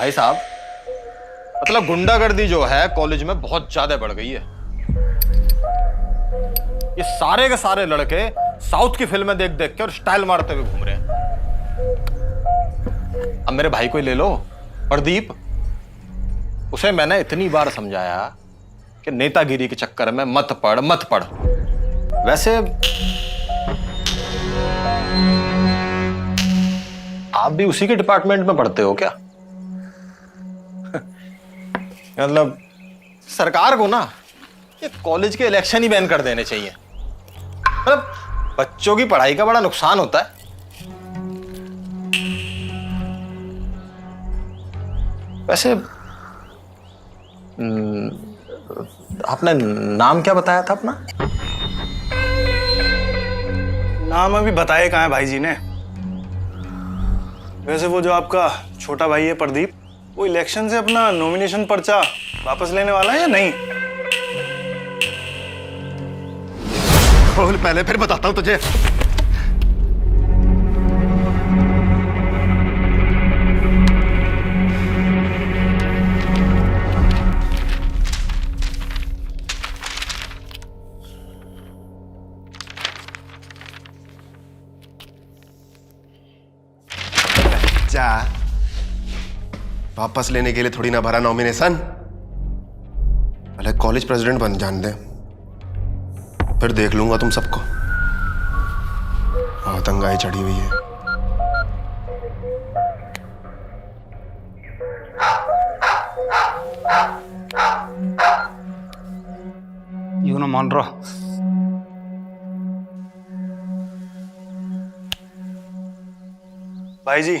भाई साहब, मतलब गुंडागर्दी जो है कॉलेज में बहुत ज्यादा बढ़ गई है। ये सारे के सारे लड़के साउथ की फिल्में देख देख के और स्टाइल मारते हुए घूम रहे हैं। अब मेरे भाई को ही ले लो, प्रदीप। उसे मैंने इतनी बार समझाया कि नेतागिरी के चक्कर में मत पड़ मत पड़। वैसे आप भी उसी के डिपार्टमेंट में पढ़ते हो क्या? मतलब सरकार को ना ये कॉलेज के इलेक्शन ही बैन कर देने चाहिए। मतलब बच्चों की पढ़ाई का बड़ा नुकसान होता है। वैसे आपने नाम क्या बताया था अपना? नाम अभी बताए कहाँ है भाई जी ने। वैसे वो जो आपका छोटा भाई है प्रदीप, वो इलेक्शन से अपना नॉमिनेशन पर्चा वापस लेने वाला है या नहीं? खोल पहले, फिर बताता हूं तुझे। जा, वापस लेने के लिए थोड़ी ना भरा नॉमिनेशन। पहले कॉलेज प्रेसिडेंट बन जान दे, फिर देख लूंगा तुम सबको। तंगाई चढ़ी हुई है। यूं ना मान रहा। भाई जी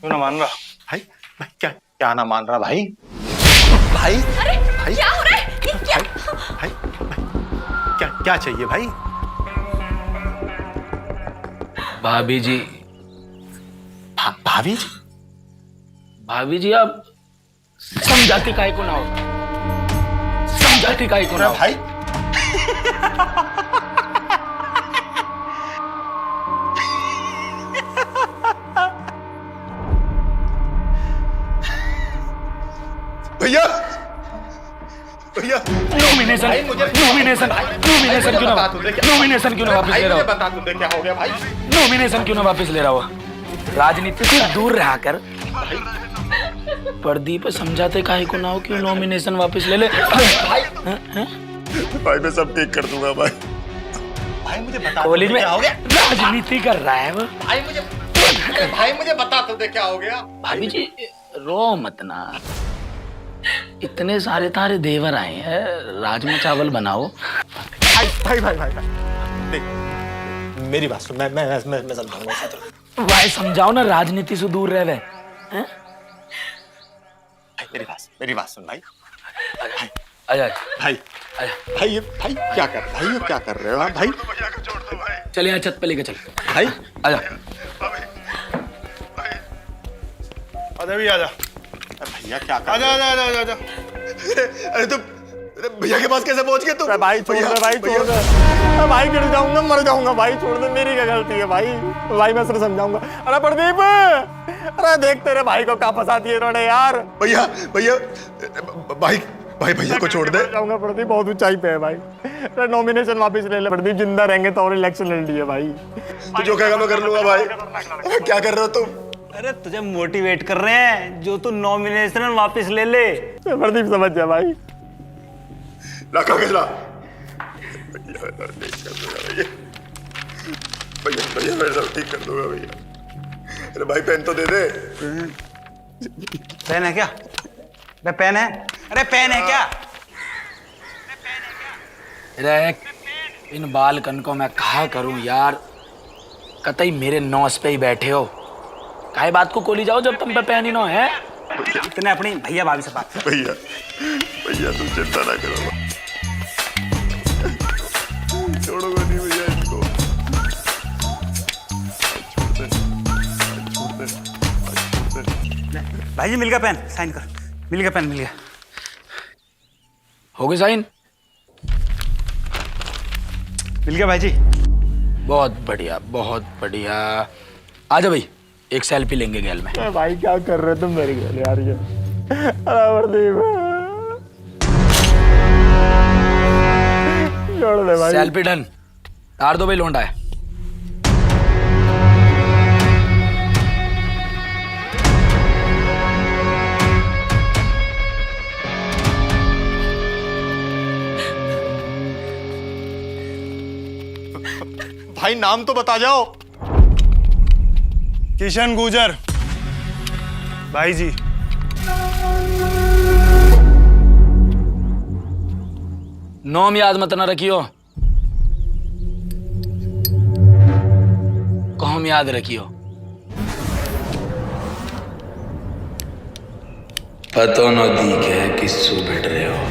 क्यों ना मान रहा? भाई भाई क्या ना मान रहा भाई? भाई अरे भाई क्या हो रहा है? ये क्या? भाई क्या चाहिए भाई? भाभी जी। भाभी जी? भाभी जी आप समझाती काहे को ना हो? समझाती काहे को ना हो? भाई भैया भैया, नॉमिनेशन क्यों ना वापस ले रहा हो? बता तुझे क्या हो गया भाई? नॉमिनेशन क्यों ना वापस ले रहा हो? राजनीति से दूर रहा कर। प्रदीप समझाते काहे को ना हो कि नॉमिनेशन वापस ले ले। भाई मैं सब ठीक कर दूंगा भाई। भाई मुझे बता कॉलेज में क्या हो गया? राजनीति कर रहा है वो। भाई मुझे बता तुझे क्या हो गया? भाभी जी रो मत ना। इतने सारे तारे देवर आए हैं, राजमा चावल बनाओ। भाई देख, मेरी बात सुन। मैं समझाऊंगा। भाई समझाओ ना, राजनीति से दूर रह। मेरी बात सुन भाई। आजा भाई क्या कर रहे हो आप भाई? चल यहाँ छत पे लेके चल। भाई आजा। आजा भी आजा। भैया क्या कर आजा आजा आजा आजा। अरे तुम भैया के पास कैसे पहुंच गए तुम? भाई छोड़ दे, भाई छोड़ दे। भाई गिर जाऊंगा, मर जाऊंगा। भाई छोड़ दे, मेरी क्या गलती है भाई? भाई मैं सिर्फ समझाऊंगा। अरे प्रदीप, अरे देख तेरे भाई को कहाँ फंसा दिए इन्होंने यार। भैया भाई भैया को छोड़ दे। जाऊंगा प्रदीप, बहुत ऊंचाई पे है भाई। अरे नॉमिनेशन वापस ले ले प्रदीप, जिंदा रहेंगे तो और इलेक्शन लड़ लिए भाई। तू जो कहेगा मैं कर लूंगा भाई। क्या कर रहे हो तुम? अरे तुझे मोटिवेट कर रहे हैं जो तू नॉमिनेशन वापस ले ले। प्रदीप समझ जा भाई। ला कागज ला। भैया मैं सब ठीक कर दूंगा भैया। अरे भाई पेन तो दे दे। पेन है क्या? अरे पेन है? अरे पेन है क्या? अरे इन बालकन को मैं कहा करूं यार, कतई मेरे नौस पे ही बैठे हो। काहे बात को कोली जाओ जब तुम पे पैन ही ना है। इतने अपनी भैया भाभी से बात। भैया तुम चिंता ना करो, छोड़ोगे नहीं भैया इसको। भाई जी मिल गया पेन, साइन कर। मिल गया पेन, मिल गया। हो गए साइन? मिल गया भाई जी। बहुत बढ़िया, बहुत बढ़िया। आजा भाई, एक सेल्फी लेंगे गैल में। भाई क्या कर रहे तुम मेरे गैल यार ये। अरे प्रदीप छोड़ दे भाई। Selfie done. तार दो भाई लौंडा है। भाई नाम तो बता जाओ। किशन गुजर भाई जी। नाम याद मत ना रखियो, कौम याद रखियो। पतो न दीख है किससे बैठ रहे हो।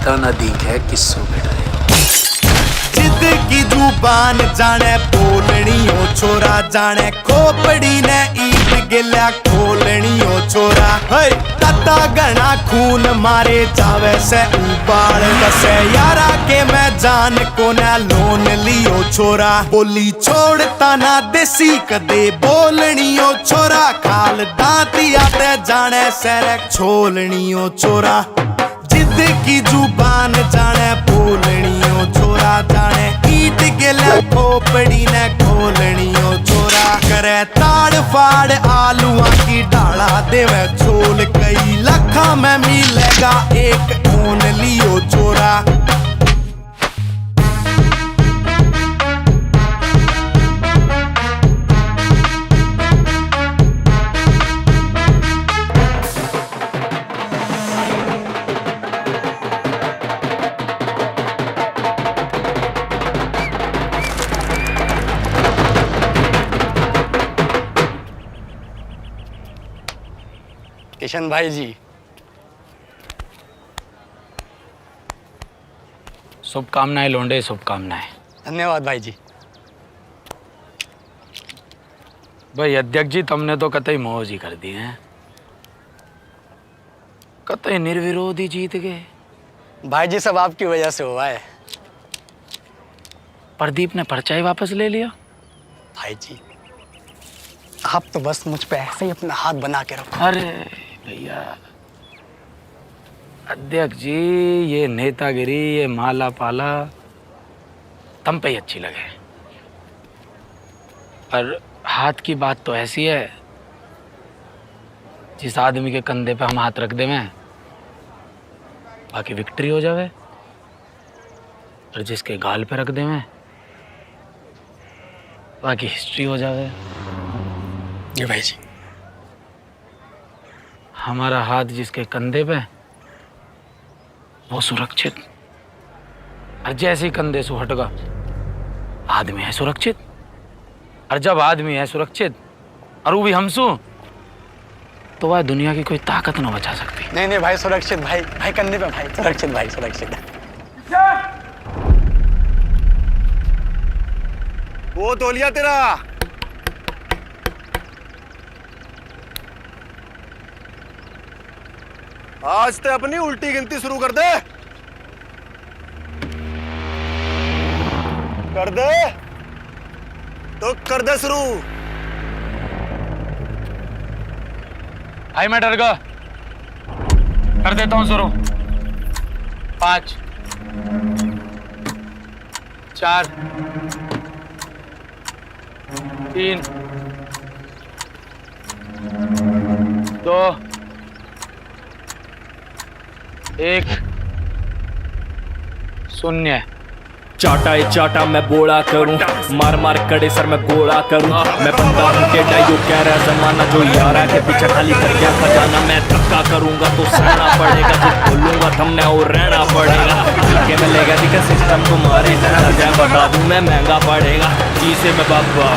पता न दीख है किससे बैठ रहे हो। जिद की जुबान जाने बोलनी हो छोरा, जाने खोपड़ी ने ईट गिला खोलनी हो छोरा। तता गणा खून मारे जावे से उबाल दसे यारा के मैं जान को ना लोन लियो छोरा। बोली छोड़ता ना देसी कदे बोलनी हो छोरा, खाल दांती आते जाने सर छोलनी हो छोरा। जिद की जुबान जाने बोलनी हो छोरा, जाने ईट गिला खोपड़ी ने खोलनी हो छोरा। करे ताड़ फाड़ आलुआ की डाला देवे छोल, कई लखा में मिलेगा एक ऊन लियो छोरा। किशन भाई जी शुभकामनाएं लौंडे, शुभकामनाएं। धन्यवाद भाई जी। भाई अध्यक्ष जी तुमने तो कतई मौज ही कर दी हैं, कतई निर्विरोध ही जीत गए। भाई जी सब आपकी वजह से हुआ है। प्रदीप ने पर्चा ही वापस ले लिया। भाई जी आप तो बस मुझ पे ऐसे ही अपना हाथ बना के रखो। अरे भैया अध्यक्ष जी, ये नेतागिरी, ये माला पाला तुम पे ही अच्छी लगे, पर हाथ की बात तो ऐसी है, जिस आदमी के कंधे पे हम हाथ रख दे में बाकी विक्ट्री हो जावे, और जिसके गाल पे रख दे में बाकी हिस्ट्री हो जावे। जी भाई जी। हमारा हाथ जिसके कंधे पे वो सुरक्षित, और जैसे ही कंधे से हटगा आदमी है सुरक्षित, और जब आदमी है सुरक्षित और वो भी हमसू, तो वह दुनिया की कोई ताकत ना बचा सकती। नहीं नहीं भाई सुरक्षित, भाई भाई कंधे पे भाई सुरक्षित, भाई सुरक्षित। वो तौलिया तेरा। आज ते अपनी उल्टी गिनती शुरू कर दे। कर दे तो कर दे शुरू। आई मैं डर गया। कर देता हूं शुरू। 5 4 3 2 1 0। चाटा ए चाटा मैं बोला करूं, मार मार कड़े सर मैं गोला करूं। मैं बंदा हूं टेढ़ा यो कह रहा जमाना, जो यारा के पीछे खाली कर गया खजाना। मैं धक्का करूंगा तो सहना पड़ेगा, जो बोलूंगा थमने और रहना पड़ेगा। के मैं लेगा दिखा सिस्टम तुम्हारे जैसा बता दूं मैं महंगा पड़ेगा। जी से मैं बाबा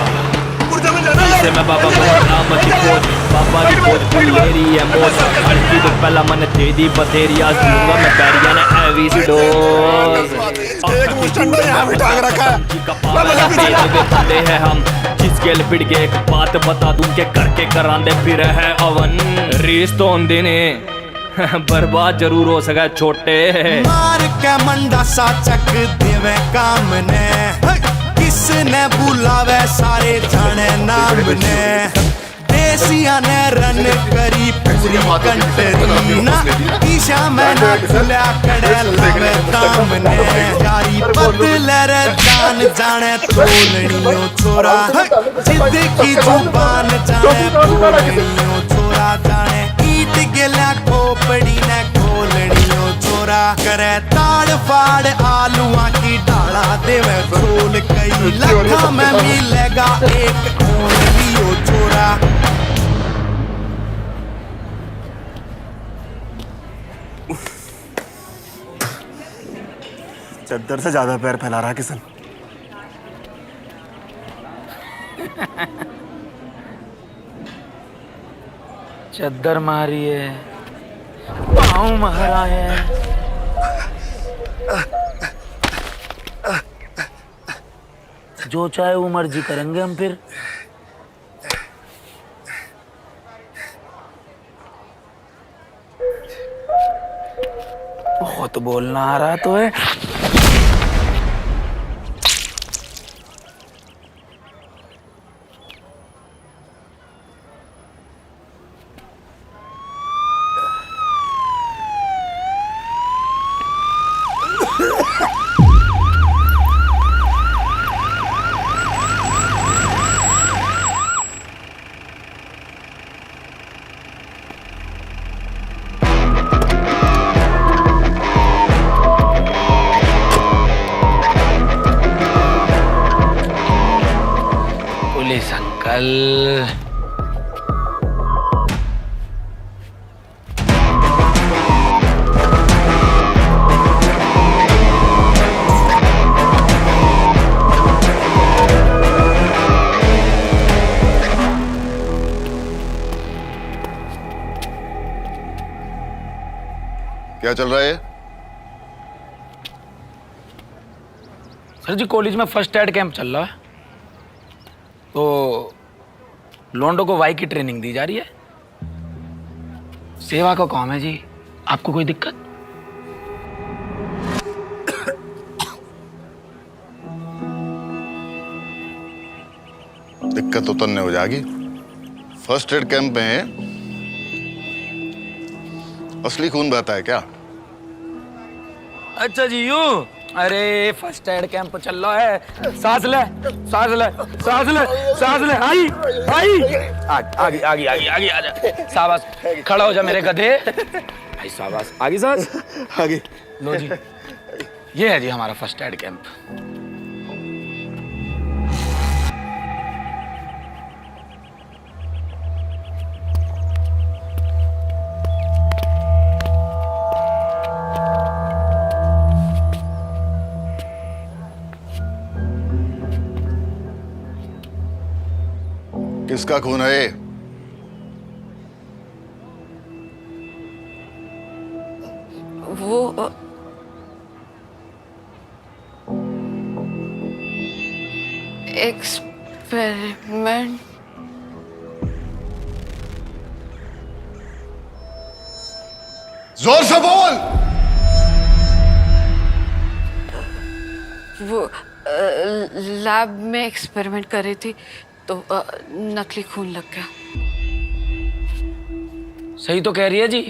से मैं बाबा नाम की खोज, बाबा की खोज फुलेरी है मोज। हल्की तो पहला मन दे दी बतेरी, आज दूंगा मैं बैरिया ने हैवी सी डोज। एक मुस्टंडा यहाँ भी टांग रखा बंदे हैं हम, जिसके लिपट के एक बात बता दूं के करके करांदे फिर है अवन। रीस तो होंदे ने बर्बाद जरूर हो सका छोटे। मार के मंडा सा चक देवे काम ने, किसने बुलावे सारे जाने नाम ने। देसिया ने रन करी पूरी कंट्री ना, ईशा में ना खुला कड़े लावे दाम ने। यारी बदले रे जान जाने तोलनियो छोरा, जिद की जुबान जाने तोलनियो छोरा। जाने ईट गेला खोपड़ी ने खोलनियो छोरा, करे ताड़ फाड़ आलुआ की डाला देवे झोल। कई लाखा में मिलेगा एक ओनलियो छोरा। चद्दर से ज्यादा पैर फैला रहा किशन। चद्दर मारी है, पाँव मारा है। जो चाहे वो मर्जी करेंगे हम फिर। बहुत बोलना आ रहा तो है। पुलिस अंकल, क्या चल रहा है? सर जी कॉलेज में फर्स्ट एड कैंप चल रहा है, तो लोंडो को वाई की ट्रेनिंग दी जा रही है। सेवा का काम है जी। आपको कोई दिक्कत? दिक्कत तो तन्ने हो जाएगी। फर्स्ट एड कैंप में असली खून बहता है क्या? अच्छा जी यूं। अरे फर्स्ट एड कैंप चल रहा है। सांस ले, सांस ले, सांस ले, सांस ले। आई आई आगे आगे आगे आगे आ जा। शाबाश, खड़ा हो जा मेरे गधे। आई शाबाश, आगे सांस आगे। लो जी, ये है जी हमारा फर्स्ट एड कैंप। किसका खून है ये? वो एक्सपेरिमेंट। जोर से बोल। वो लैब में एक्सपेरिमेंट कर रही थी तो नकली खून लग गया। सही तो कह रही है जी,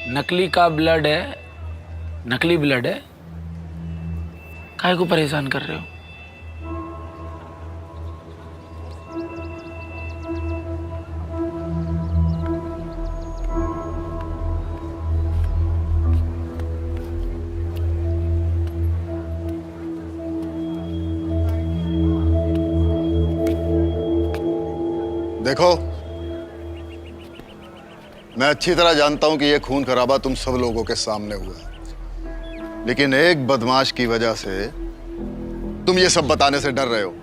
नकली का ब्लड है, नकली ब्लड है, काहे को परेशान कर रहे हो? देखो, मैं अच्छी तरह जानता हूं कि यह खून खराबा तुम सब लोगों के सामने हुआ है, लेकिन एक बदमाश की वजह से तुम ये सब बताने से डर रहे हो।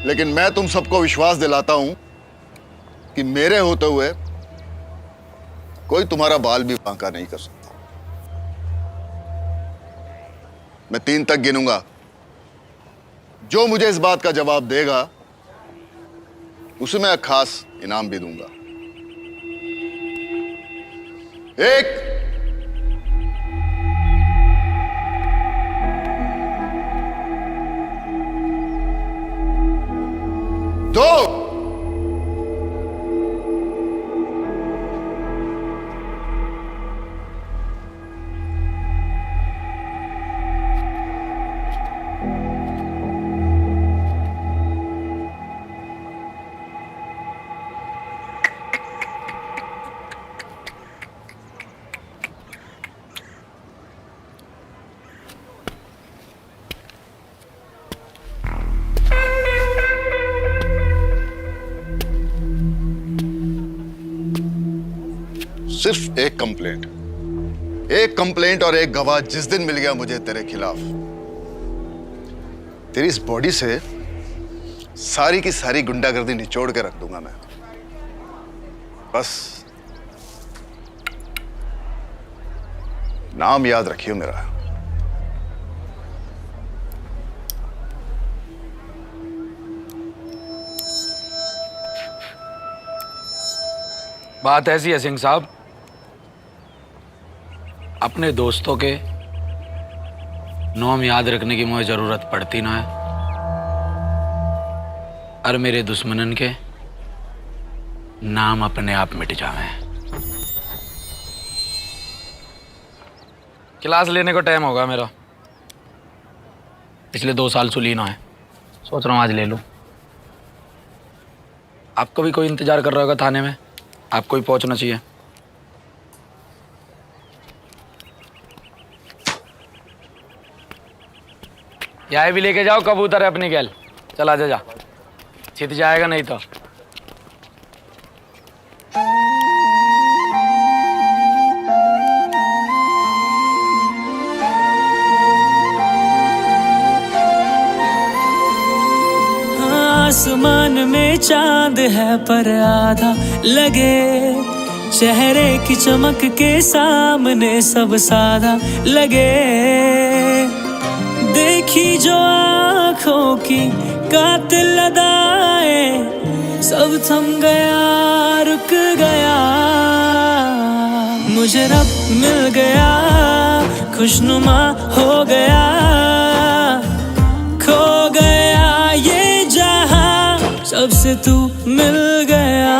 लेकिन मैं तुम सबको विश्वास दिलाता हूं कि मेरे होते हुए कोई तुम्हारा बाल भी बांका नहीं कर सकता। मैं 3 तक गिनूंगा, जो मुझे इस बात का जवाब देगा उसे मैं खास इनाम भी दूंगा। 1, 2, सिर्फ एक कंप्लेंट और एक गवाह जिस दिन मिल गया मुझे तेरे खिलाफ, तेरी इस बॉडी से सारी की सारी गुंडागर्दी निचोड़ के रख दूंगा मैं। बस नाम याद रखियो मेरा। बात ऐसी है सिंह साहब, अपने दोस्तों के नाम याद रखने की मुझे जरूरत पड़ती ना है, और मेरे दुश्मनन के नाम अपने आप मिट जावे। क्लास लेने को टाइम होगा मेरा, पिछले 2 साल सुली ना है, सोच रहा हूँ आज ले लूं। आपको भी कोई इंतजार कर रहा होगा थाने में, आपको ही पहुंचना चाहिए। यहाँ भी लेके जाओ, कबूतर है अपनी गैल, चला जा, छित जाएगा नहीं तो। आसमान में चांद है पर आधा लगे, चेहरे की चमक के सामने सब सादा लगे। देखी जो आँखों की कातिल अदाएं, सब थम गया, रुक गया। मुझे रब मिल गया, खुशनुमा हो गया, खो गया ये जहां, सबसे तू मिल गया।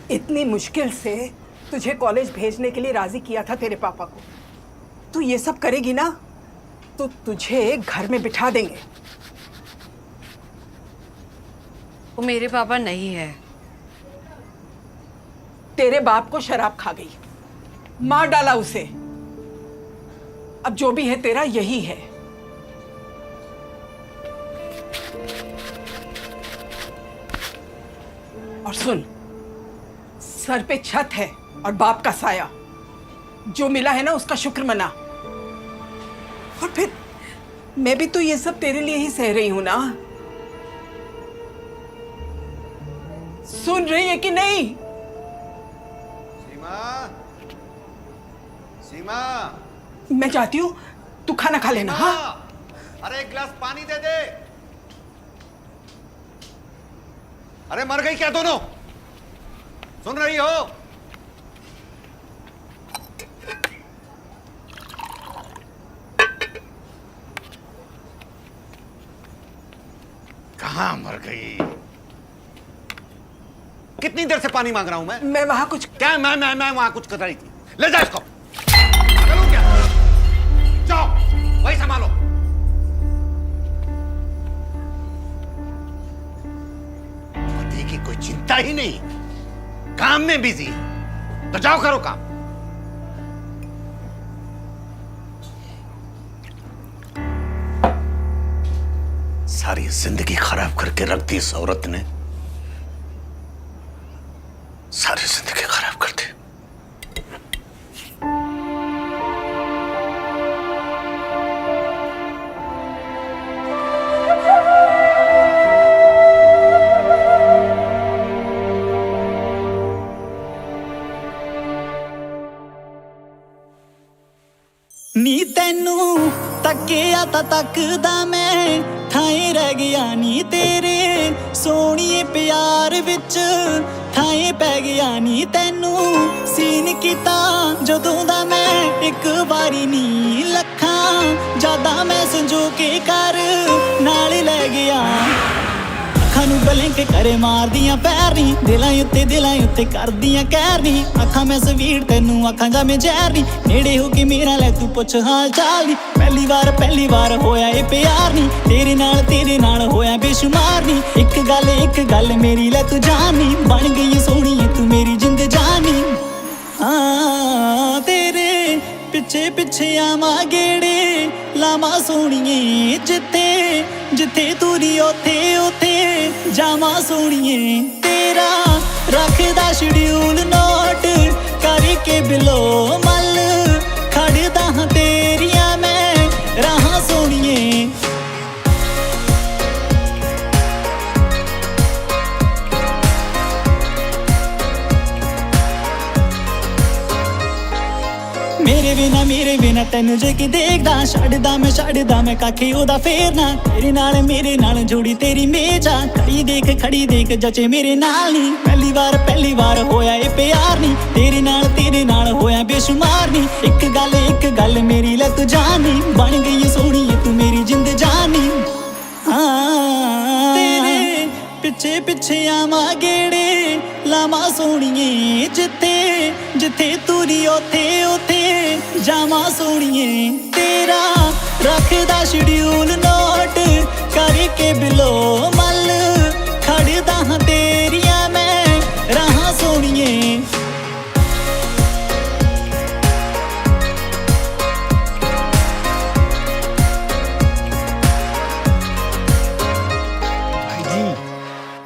इतनी मुश्किल से तुझे कॉलेज भेजने के लिए राजी किया था तेरे पापा को, तू ये सब करेगी ना तो तुझे घर में बिठा देंगे। वो मेरे पापा नहीं है। तेरे बाप को शराब खा गई, मार डाला उसे, अब जो भी है तेरा यही है। और सुन, सर पे छत है और बाप का साया, जो मिला है ना उसका शुक्र मना, और फिर मैं भी तो ये सब तेरे लिए ही सह रही हूं ना। सुन रही है कि नहीं? सीमा, सीमा, मैं चाहती हूँ तू खाना खा लेना। हाँ, अरे एक गिलास पानी दे दे। अरे मर गई क्या दोनों? सुन रही हो? कहां मर गई? कितनी देर से पानी मांग रहा हूं मैं वहां कुछ क्या मैं वहां कुछ कर रही थी। ले जा इसको। चलो क्या? जाओ वही संभालो। पति की कोई चिंता ही नहीं, काम में बिजी। तो जाओ करो काम। सारी जिंदगी खराब करके रख दी इस औरत ने, सारी जिंदगी खराब कर दी। ਨੀ ਤੈਨੂੰ ਤੱਕਿਆ ਤਾਂ ਤੱਕਦਾ ਮੈਂ ਥਾਏ ਰਹਿ ਗਿਆ ਨੀ ਤੇਰੇ ਸੋਹਣੀਏ ਪਿਆਰ ਵਿੱਚ ਥਾਏ ਪੈ ਗਿਆ ਨੀ ਤੈਨੂੰ ਸੀਨ ਕੀਤਾ ਜਦੋਂ ਦਾ ਮੈਂ ਇੱਕ ਵਾਰੀ ਨੀ ਲੱਖਾਂ ਜਿਆਦਾ ਮੈਂ ਸੰਜੋ ਕੇ ਕਰ ਨਾਲ ਲੈ ਗਿਆ ਅੱਖਾਂ ਨੂੰ ਬਲਿੰਕ ਕਰੇ ਮਾਰਦੀਆਂ ਪੈਰ ਨੀ ਦਿਲਾਂ ਉੱਤੇ ਕਰਦੀਆਂ ਕਹਿਰ ਨੀ ਅੱਖਾਂ ਮੈਂ ਸਵੀਟ ਤੈਨੂੰ ਅੱਖਾਂ ਜਾ ਮੈਂ ਜ਼ਹਿਰ ਨੀ ਨੇੜੇ ਹੋ ਕੇ ਮੇਰਾ ਲੈ ਤੂੰ ਪੁੱਛ ਹਾਲ ਚਾਲ ਨੀ ਪਹਿਲੀ ਵਾਰ ਹੋਇਆ ਇਹ ਪਿਆਰ ਨੀ ਤੇਰੇ ਨਾਲ ਹੋਇਆ ਬੇਸ਼ੁਮਾਰ ਨੀ ਇੱਕ ਗੱਲ ਮੇਰੀ ਲੈ ਤੂੰ ਜਾਨੀ ਬਣ ਗਈ ਸੋਹਣੀਏ ਤੂੰ ਮੇਰੀ ਜਿੰਦ ਜਾਨੀ ਹਾਂ ਤੇਰੇ ਪਿੱਛੇ ਆਵਾਂ ਗੇੜੇ ਲਾਵਾਂ ਸੋਹਣੀਏ ਜਿੱਥੇ ਤੂੰ ਨੀ ਉੱਥੇ ਜਾਵਾਂ ਸੋਹਣੀਏ ਤੇਰਾ ਰੱਖਦਾ ਸ਼ਡਿਊਲ ਨੋਟ ਕਰਕੇ ਬਿਲੋ ਮੱਲ ਖੜਦਾ ਹਾਂ ਤੇਰੀਆਂ ਮੈਂ ਰਾਹਾਂ ਸੋਹਣੀਏ ਮੇਰੇ ਬਿਨਾ ਤੈਨੂੰ ਜੇ ਕਿ ਦੇਖਦਾ ਛੱਡਦਾ ਮੈਂ ਕਾਖੇ ਉਹਦਾ ਫੇਰਨਾ ਤੇਰੇ ਨਾਲ ਮੇਰੇ ਨਾਲ ਜੋੜੀ ਤੇਰੀ ਮੇਜਾ ਖੜੀ ਦੇਖ ਜਚੇ ਮੇਰੇ ਨਾਲ ਨੀ ਪਹਿਲੀ ਵਾਰ ਹੋਇਆ ਇਹ ਪਿਆਰ ਨੀ ਤੇਰੇ ਨਾਲ ਹੋਇਆ ਬੇਸ਼ੁਮਾਰ ਨੀ ਇੱਕ ਗੱਲ ਮੇਰੀ ਲੈ ਤੂੰ ਜਾਨੀ ਬਣ ਗਈ ਸੋਹਣੀਏ ਤੂੰ ਮੇਰੀ ਜਿੰਦ ਜਾਨੀ ਹਾਂ ਤੇਰੇ ਪਿੱਛੇ ਆਵਾਂ ਗੇੜੇ ਲਾਵਾਂ ਸੋਹਣੀਏ ਜਿੱਥੇ ਤੂੰ ਨੀ ਉੱਥੇ ਜਾਵਾਂ ਸੋਹਣੀਏ ਤੇਰਾ ਰੱਖਦਾ ਸ਼ਡਿਊਲ ਨੋਟ ਕਰਕੇ ਬਿਲੋ ਮੱਲ ਖੜਦਾ ਹਾਂ ਤੇਰੀਆਂ ਮੈਂ ਰਾਹਾਂ ਸੋਹਣੀਏ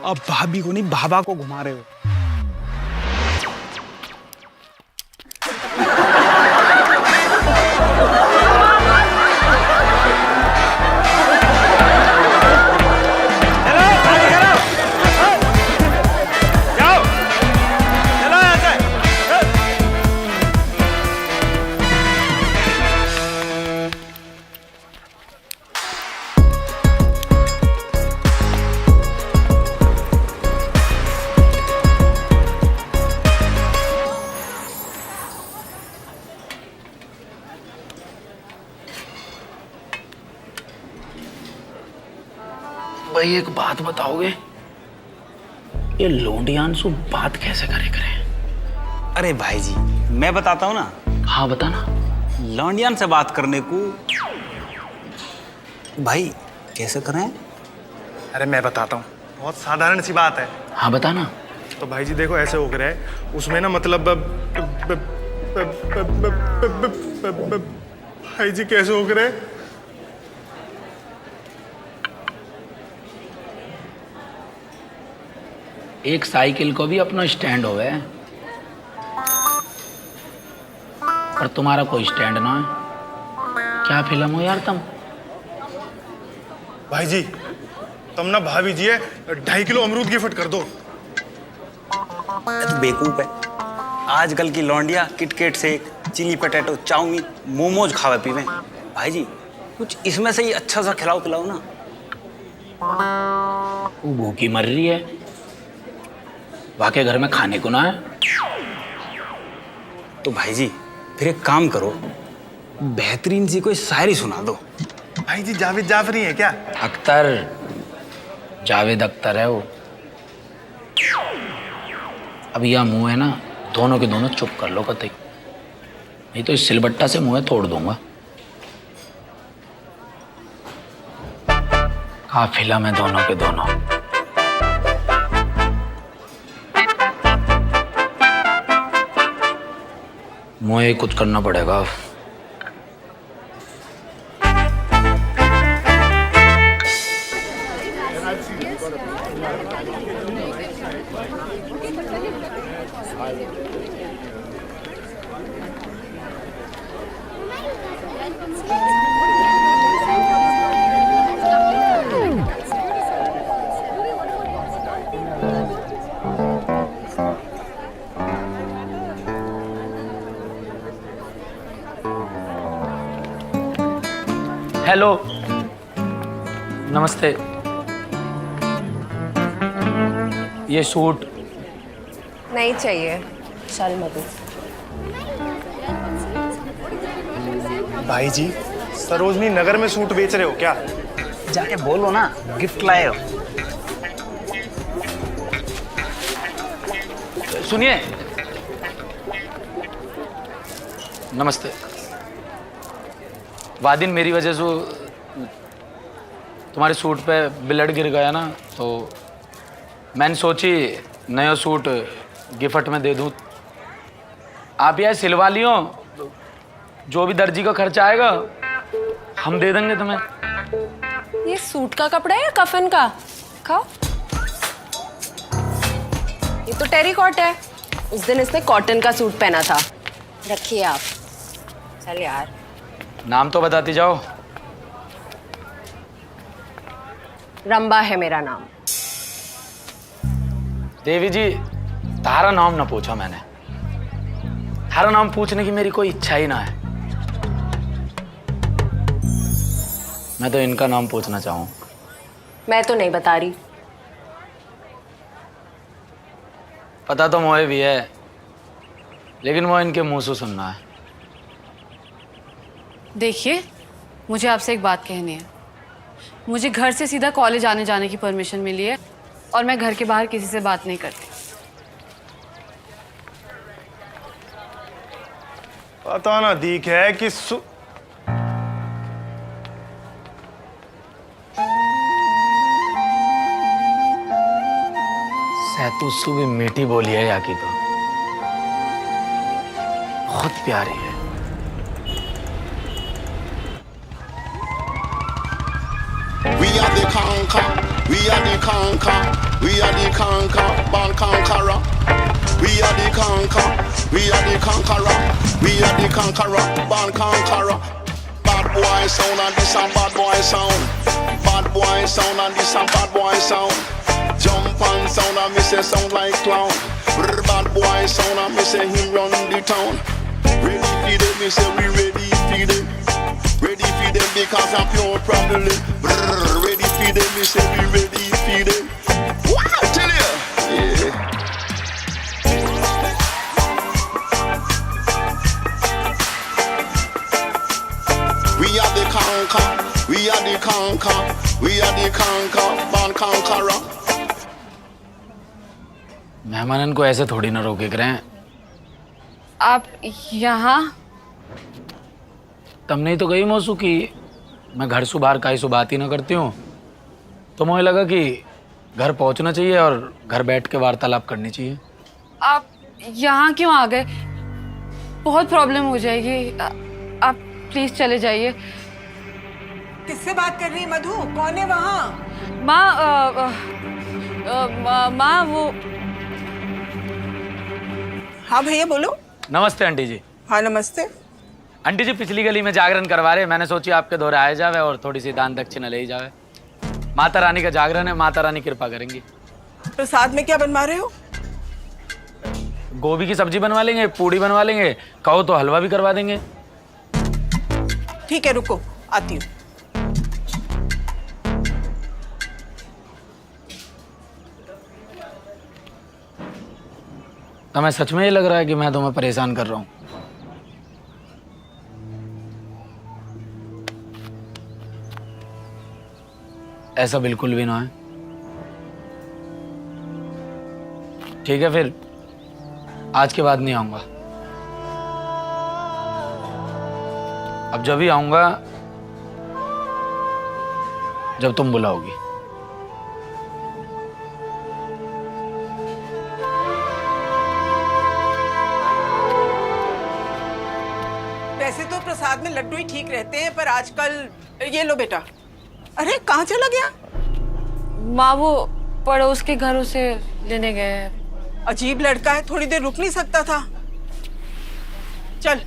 अब भाभी को नहीं बाबा को घुमा रहे हो। भाई एक बात बताओगे, ये लोंडियांशु बात कैसे करे? अरे भाई जी मैं बताता हूँ ना। हाँ बताना। लौंडियान से बात करने को भाई कैसे करें? अरे मैं बताता हूँ, बहुत साधारण सी बात है। हाँ बताना। तो भाई जी देखो ऐसे हो गया है, उसमें ना मतलब भाई जी कैसे हो गया है? एक साइकिल को भी अपना स्टैंड हो गया, पर तुम्हारा कोई स्टैंड ना है। क्या फिल्म हो यार तुम? भाई जी तुम ना भाभी जी है 2.5 किलो अमरूद गिफ्ट कर दो। तो बेवकूफ है, आजकल की लौंडिया किटकेट से चिली पटेटो चाउमीन मोमोज खावे पीवे। भाई जी कुछ इसमें से ही अच्छा सा खिलाओ पिलाओ ना। वो भूखी मर रही है, वाके घर में खाने को ना है। तो भाई जी फिर एक काम करो, बेहतरीन सी कोई शायरी सुना दो। भाई जी जावेद जाफरी है क्या? अख्तर, जावेद अख्तर है वो। अब यह मुंह है ना, दोनों के दोनों चुप कर लो कतई, नहीं तो इस सिलबट्टा से मुंह तोड़ दूंगा। काफिला में दोनों के दोनों। मुझे कुछ करना पड़ेगा। हेलो, नमस्ते। ये सूट नहीं चाहिए, चल मधु। भाई जी सरोजनी नगर में सूट बेच रहे हो क्या? जाके बोलो ना गिफ्ट लाए हो। सुनिए, नमस्ते। वादिन मेरी वजह से तुम्हारे सूट पे ब्लड गिर गया ना, तो मैंने सोची नया सूट गिफ्ट में दे दूँ। आप यह सिलवा लियो, जो भी दर्जी का खर्चा आएगा हम दे देंगे तुम्हें। ये सूट का कपड़ा है या कफन का? खाओ। ये तो टेरिकॉट है, उस दिन इसने कॉटन का सूट पहना था। रखिए आप। चल यार। नाम तो बताती जाओ। रंबा है मेरा नाम। देवी जी, तारा नाम ना पूछा मैंने। तारा नाम पूछने की मेरी कोई इच्छा ही ना है। मैं तो इनका नाम पूछना चाहूँ। मैं तो नहीं बता रही। पता तो मुझे भी है, लेकिन वो इनके मुंह से सुनना है। देखिए, मुझे आपसे एक बात कहनी है। मुझे घर से सीधा कॉलेज आने जाने की परमिशन मिली है और मैं घर के बाहर किसी से बात नहीं करती। पता ना दीख है कि सहतुस्सु भी मीठी बोली है या की, तो बहुत प्यारी है। We are the conquer, we are the conquer, we are the conquer, born conqueror. We are the conquer, we are the conqueror, we are the conqueror, born conqueror. Bad boy sound and this and bad boy sound. Bad boy sound and this and bad boy sound. Jump and sound and me say sound like clown. Bad boy sound and me say him run the town. Ready for them, me say we ready for them. Ready for them because I'm pure probably. Ready for them, me say we ready for them. Wow, tell you, yeah. We are the conquer, we are the conquer, we are the conquer, born conqueror. मेहमानन को ऐसे थोड़ी ना रोके करें। आप यहाँ? तुमने ही तो कही मौसू कि मैं घर से बाहर काई से बात ही ना करती हूँ, तो मुझे लगा कि घर पहुँचना चाहिए और घर बैठ के वार्तालाप करनी चाहिए। आप यहाँ क्यों आ गए? बहुत प्रॉब्लम हो जाएगी। आप प्लीज चले जाइए। किससे बात कर रही है मधु? कौन है वहाँ? माँ वो। हाँ भैया बोलो। नमस्ते आंटी जी। हाँ नमस्ते। आंटी जी पिछली गली में जागरण करवा रहे, मैंने सोची आपके दौरे आए जावे और थोड़ी सी दान दक्षिणा ले ही जावे। माता रानी का जागरण है, माता रानी कृपा करेंगी। प्रसाद में क्या बनवा रहे हो? गोभी की सब्जी बनवा लेंगे, पूड़ी बनवा लेंगे, कहो तो हलवा भी करवा देंगे। ठीक है, रुको आती हूँ। तुम्हें सच में ये लग रहा है कि मैं तुम्हें परेशान कर रहा हूं? ऐसा बिल्कुल भी ना है। ठीक है, फिर आज के बाद नहीं आऊंगा। अब जब भी आऊंगा जब तुम बुलाओगी। वैसे तो प्रसाद में लड्डू ही ठीक रहते हैं, पर आजकल ये लो बेटा। अरे कहाँ चला गया? माँ वो पड़ोस के घरों से लेने गए हैं। अजीब लड़का है, थोड़ी देर रुक नहीं सकता था? चल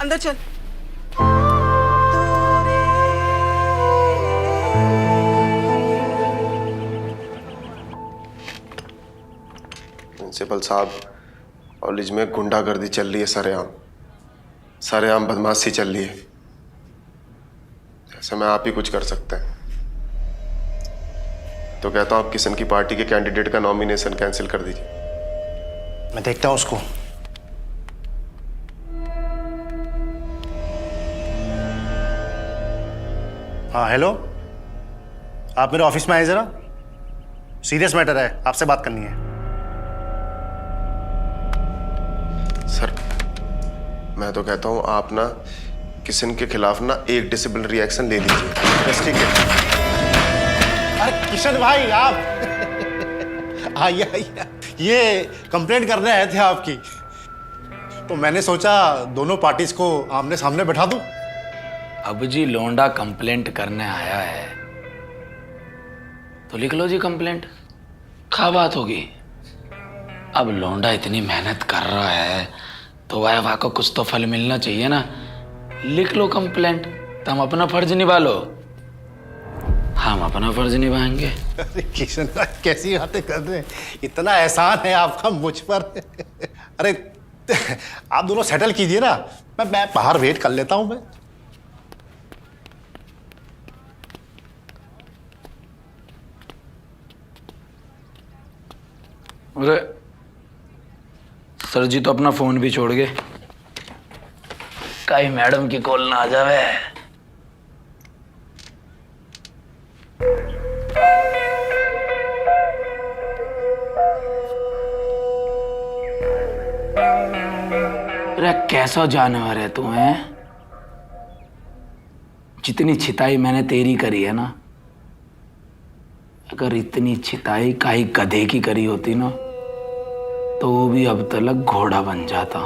अंदर चल। प्रिंसिपल साहब, कॉलेज में गुंडागर्दी चल रही है, सरेआम बदमाशी चल रही है। ऐसे में आप ही कुछ कर सकते हैं। तो कहता हूं आप किशन की पार्टी के कैंडिडेट का नॉमिनेशन कैंसिल कर दीजिए। मैं देखता हूं उसको। हाँ हेलो, आप मेरे ऑफिस में आए जरा, सीरियस मैटर है, आपसे बात करनी है। सर मैं तो कहता हूं आप ना किशन के खिलाफ ना 1 डिसिप्लिनरी एक्शन ले लीजिए। बस ठीक है। अरे किशन भाई आप आइए आइए, ये कंप्लेंट करने आए थे आपकी, तो मैंने सोचा दोनों पार्टीज को आमने सामने बैठा दूं। अब जी लोंडा कंप्लेंट करने आया है तो लिख लो जी कंप्लेंट, क्या बात होगी। अब लोंडा इतनी मेहनत कर रहा है तो वाह को कुछ तो फल मिलना चाहिए ना। लिख लो कंप्लेंट, तुम अपना फर्ज निभा लो, हम अपना फर्ज निभाएंगे। अरे किशन भाई कैसी बातें कर रहे हैं, इतना एहसान है आपका मुझ पर। अरे आप दोनों सेटल कीजिए ना, मैं बाहर वेट कर लेता हूं। मैं अरे सर जी तो अपना फोन भी छोड़ गए, कहीं मैडम की कॉल ना आ जावे। अरे कैसा जानवर है तू है? जितनी छिताई मैंने तेरी करी है ना, अगर इतनी छिताई काई गधे की करी होती ना तो वो भी अब तक घोड़ा बन जाता।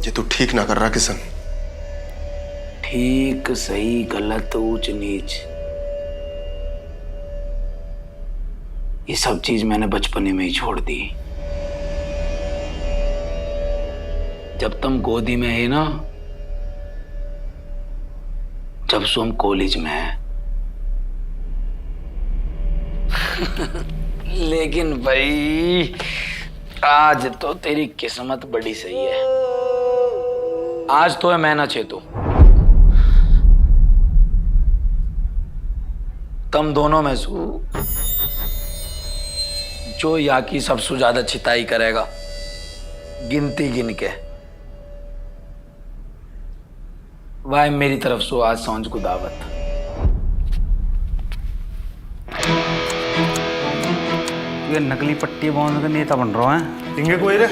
ये तू ठीक ना कर रहा किशन। ठीक सही गलत ऊंच नीच ये सब चीज मैंने बचपने में ही छोड़ दी। जब तुम गोदी में है ना, जब से हम कॉलेज में है। लेकिन भाई आज तो तेरी किस्मत बड़ी सही है, आज तो है मैं ना चेतू। तुम दोनों में से जो या की सबसे ज्यादा छिताई करेगा गिनती गिन के, वह मेरी तरफ से आज सांझ को दावत। ये नकली पट्टी बांध का नेता बन रहा है। इंगे कोई रे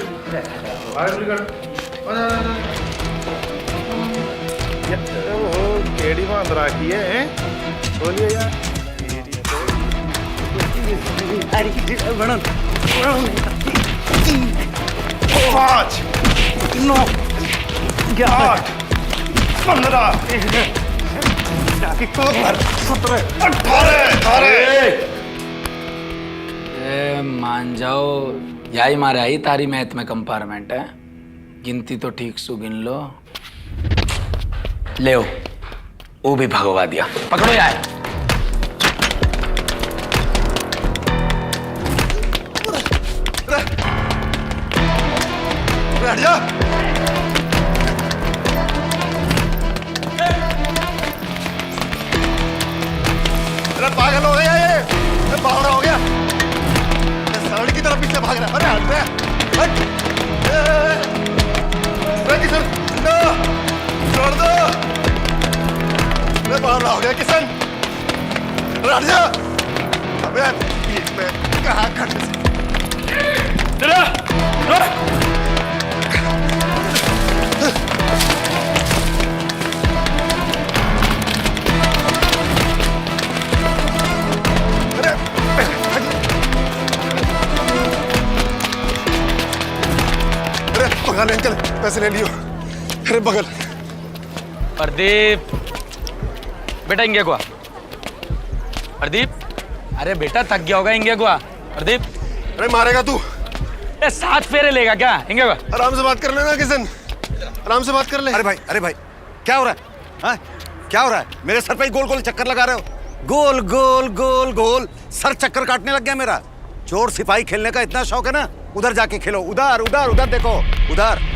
केड़ी बांध रखी है, बोलिए यार। पाँच 9 8 15 17 18 मान जाओ, यही मारे आई तारी मैथ में कंपार्टमेंट है। गिनती तो ठीक सु गिन लो। ले वो भी भगवा दिया। पकड़ो यार। बैठ जा। अरे पागल हो गया ये, बावड़ा हो गया। सड़क की तरफ पीछे भाग रहा है। अरे हट बे, हट। किशन, नो, छोड़ दो। अरे बावड़ा हो गया किशन। हट जा। अबे बीच में कहाँ खड़े थे? बगल अंकल पैसे ले लियो। अरे बगल। प्रदीप बेटा इंगे को। प्रदीप अरे बेटा थक गया होगा इंगे को। प्रदीप अरे मारेगा तू? 7 फेरे लेगा क्या इंगे को? आराम से बात कर लेना किशन, आराम से बात कर ले। अरे भाई क्या हो रहा है? हाँ क्या हो रहा है? मेरे सर पे ही गोल गोल चक्कर लगा रहे हो। गोल गोल गोल गोल सर चक्कर काटने लग गया मेरा। चोर सिपाही खेलने का इतना शौक है ना, उधर जाके खेलो। उधर उधर उधर देखो, उधर।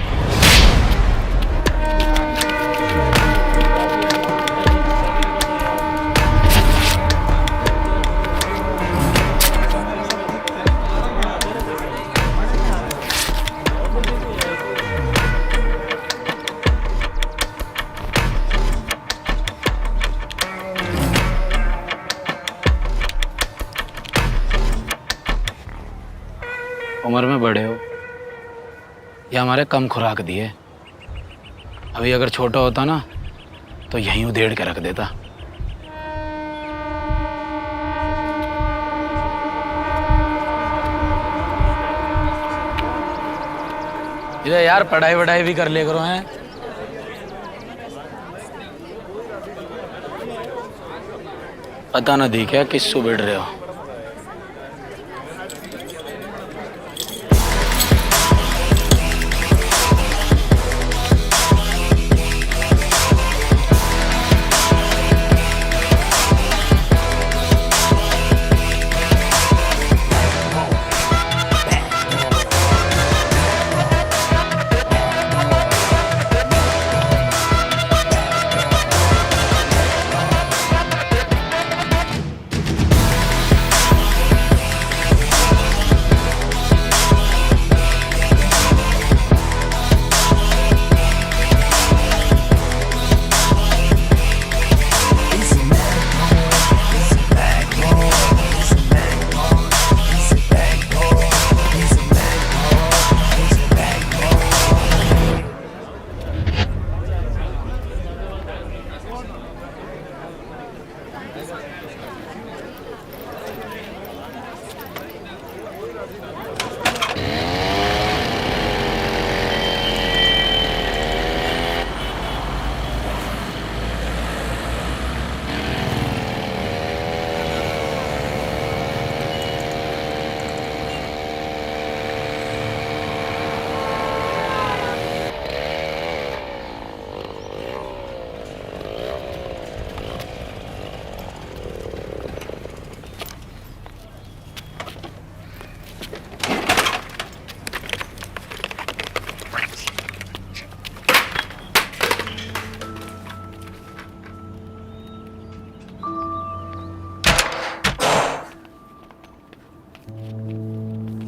उम्र में बड़े हो या हमारे कम खुराक दिए। अभी अगर छोटा होता ना तो यहीं उधेड़ के रख देता। ये यार पढ़ाई वढ़ाई भी कर ले करो हैं। पता ना दी क्या किससे बिड़ रहे हो।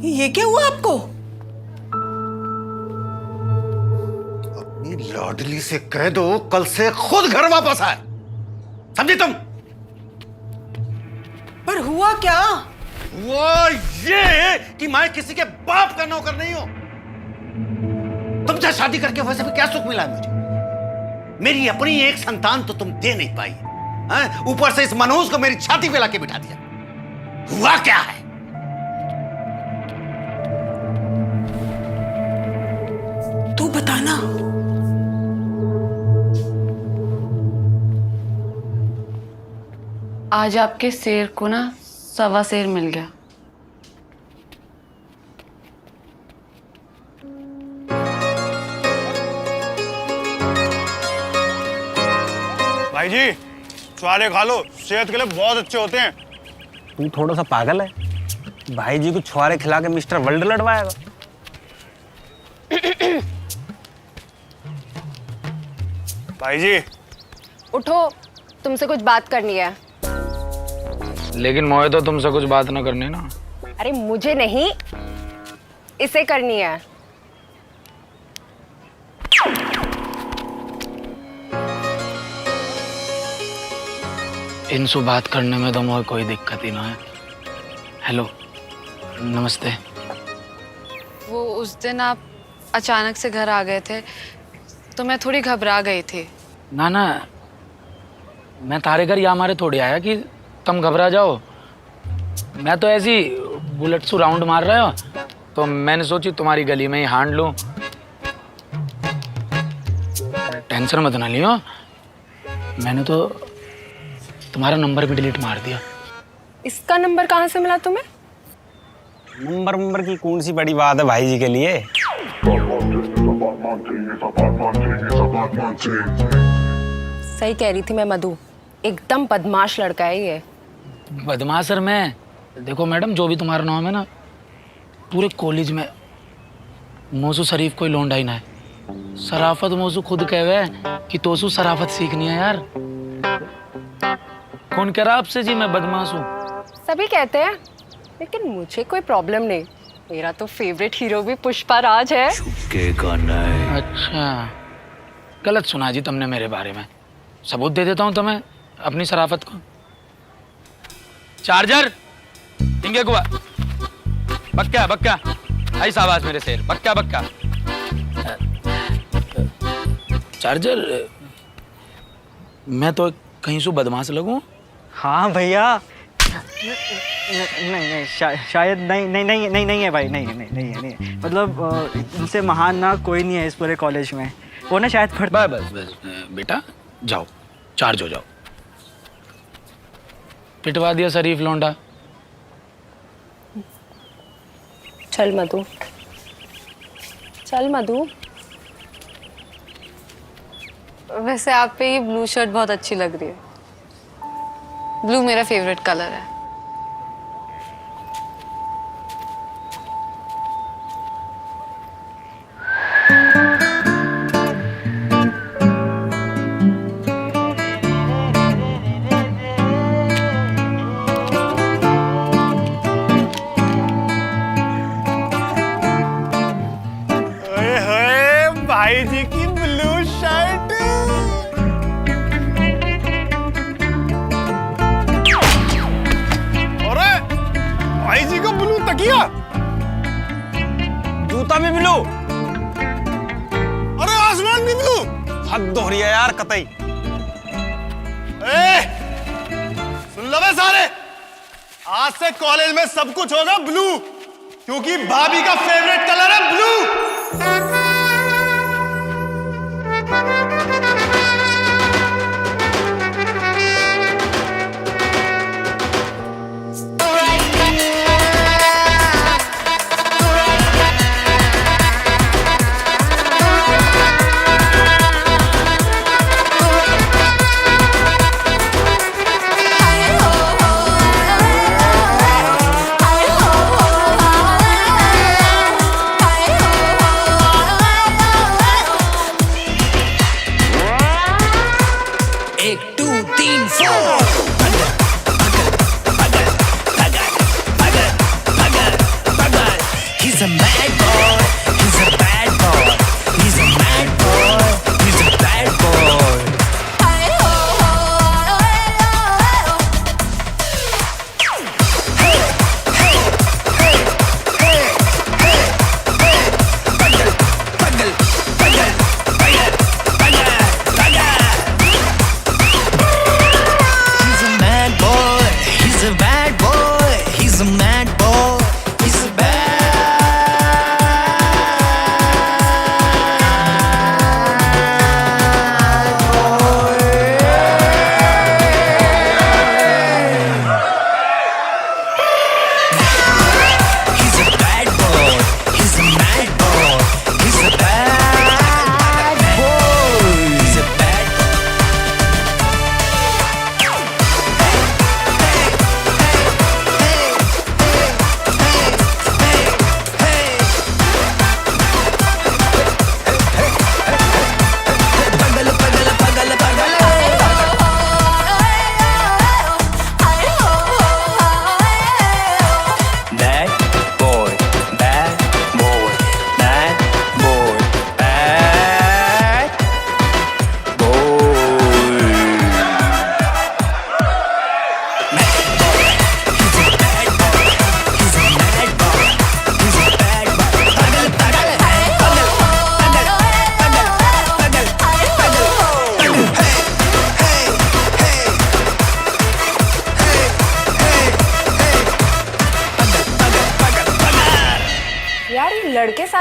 ये क्या हुआ आपको? अपनी लाडली से कह दो कल से खुद घर वापस आए, समझी तुम? पर हुआ क्या? वो ये कि मैं किसी के बाप का नौकर नहीं हूं। तुमसे शादी करके वैसे भी क्या सुख मिला है मुझे? मेरी अपनी एक संतान तो तुम दे नहीं पाई, ऊपर से इस मनोज को मेरी छाती पे लाके बिठा दिया। हुआ क्या है? तू बताना। आज आपके शेर को ना 1.25 शेर मिल गया। भाई जी छुआरे खा लो, सेहत के लिए बहुत अच्छे होते हैं। तू थोड़ा सा पागल है। भाई जी को छुआरे खिला के मिस्टर वर्ल्ड लड़वाएगा। भाई जी उठो, तुमसे कुछ बात करनी है। लेकिन मोए तो तुमसे कुछ बात ना करनी ना। अरे मुझे नहीं, इसे करनी है। इनसे बात करने में तो मोए कोई दिक्कत ही ना है। हेलो, नमस्ते। वो उस दिन आप अचानक से घर आ गए थे तो मैं थोड़ी घबरा गई थी। ना ना, मैं तारे घर या हमारे थोड़ी आया कि तुम घबरा जाओ। मैं तो ऐसी बुलेट से राउंड मार रहा हो तो मैंने सोची तुम्हारी गली में ही हांड लूं। टेंशन मत ना लियो, मैंने तो तुम्हारा नंबर भी डिलीट मार दिया। इसका नंबर कहाँ से मिला तुम्हें? नंबर की कौन सी बड़ी बात है भाई जी के लिए। सही कह रही थी मैं मधु, एकदम बदमाश लड़का है ये। बदमाश सर मैं, देखो मैडम जो भी तुम्हारा नाम है ना, पूरे कॉलेज में मौसू शरीफ कोई लौंडा ही ना है। सराफत मौसू खुद कहवे कि तोसू सराफत सीखनी है यार। कौन कह रहा आपसे जी मैं बदमाश हूँ? सभी कहते हैं, लेकिन मुझे कोई प्रॉब्लम नहीं। मेरा तो फेवरेट हीरो भी पुष्पा राज है। अच्छा, गलत सुना जी तुमने मेरे बारे में। सबूत दे देता हूँ तुम्हें अपनी सराफत को। चार्जर इंगे कुआ बक्का बक्का, आई शाबाश मेरे शेर, बक्का बक्का। चार्जर, मैं तो कहीं से बदमाश लगूं? हाँ भैया, नहीं शायद नहीं है भाई, नहीं है। मतलब इनसे महान ना कोई नहीं है इस पूरे कॉलेज में। वो ना शायद बस बेटा जाओ, चार्ज हो जाओ। पिटवा दिया शरीफ लौंडा। चल मधु, चल मधु। वैसे आप पे ये ब्लू शर्ट बहुत अच्छी लग रही है। ब्लू मेरा फेवरेट कलर है। भाई जी की ब्लू शर्ट। अरे भाई जी का ब्लू तकिया, जूता भी ब्लू, अरे आसमान भी ब्लू। हद हो रही है यार कतई। सुन लो बे सारे, आज से कॉलेज में सब कुछ होगा ब्लू, क्योंकि भाभी का फेवरेट कलर है ब्लू।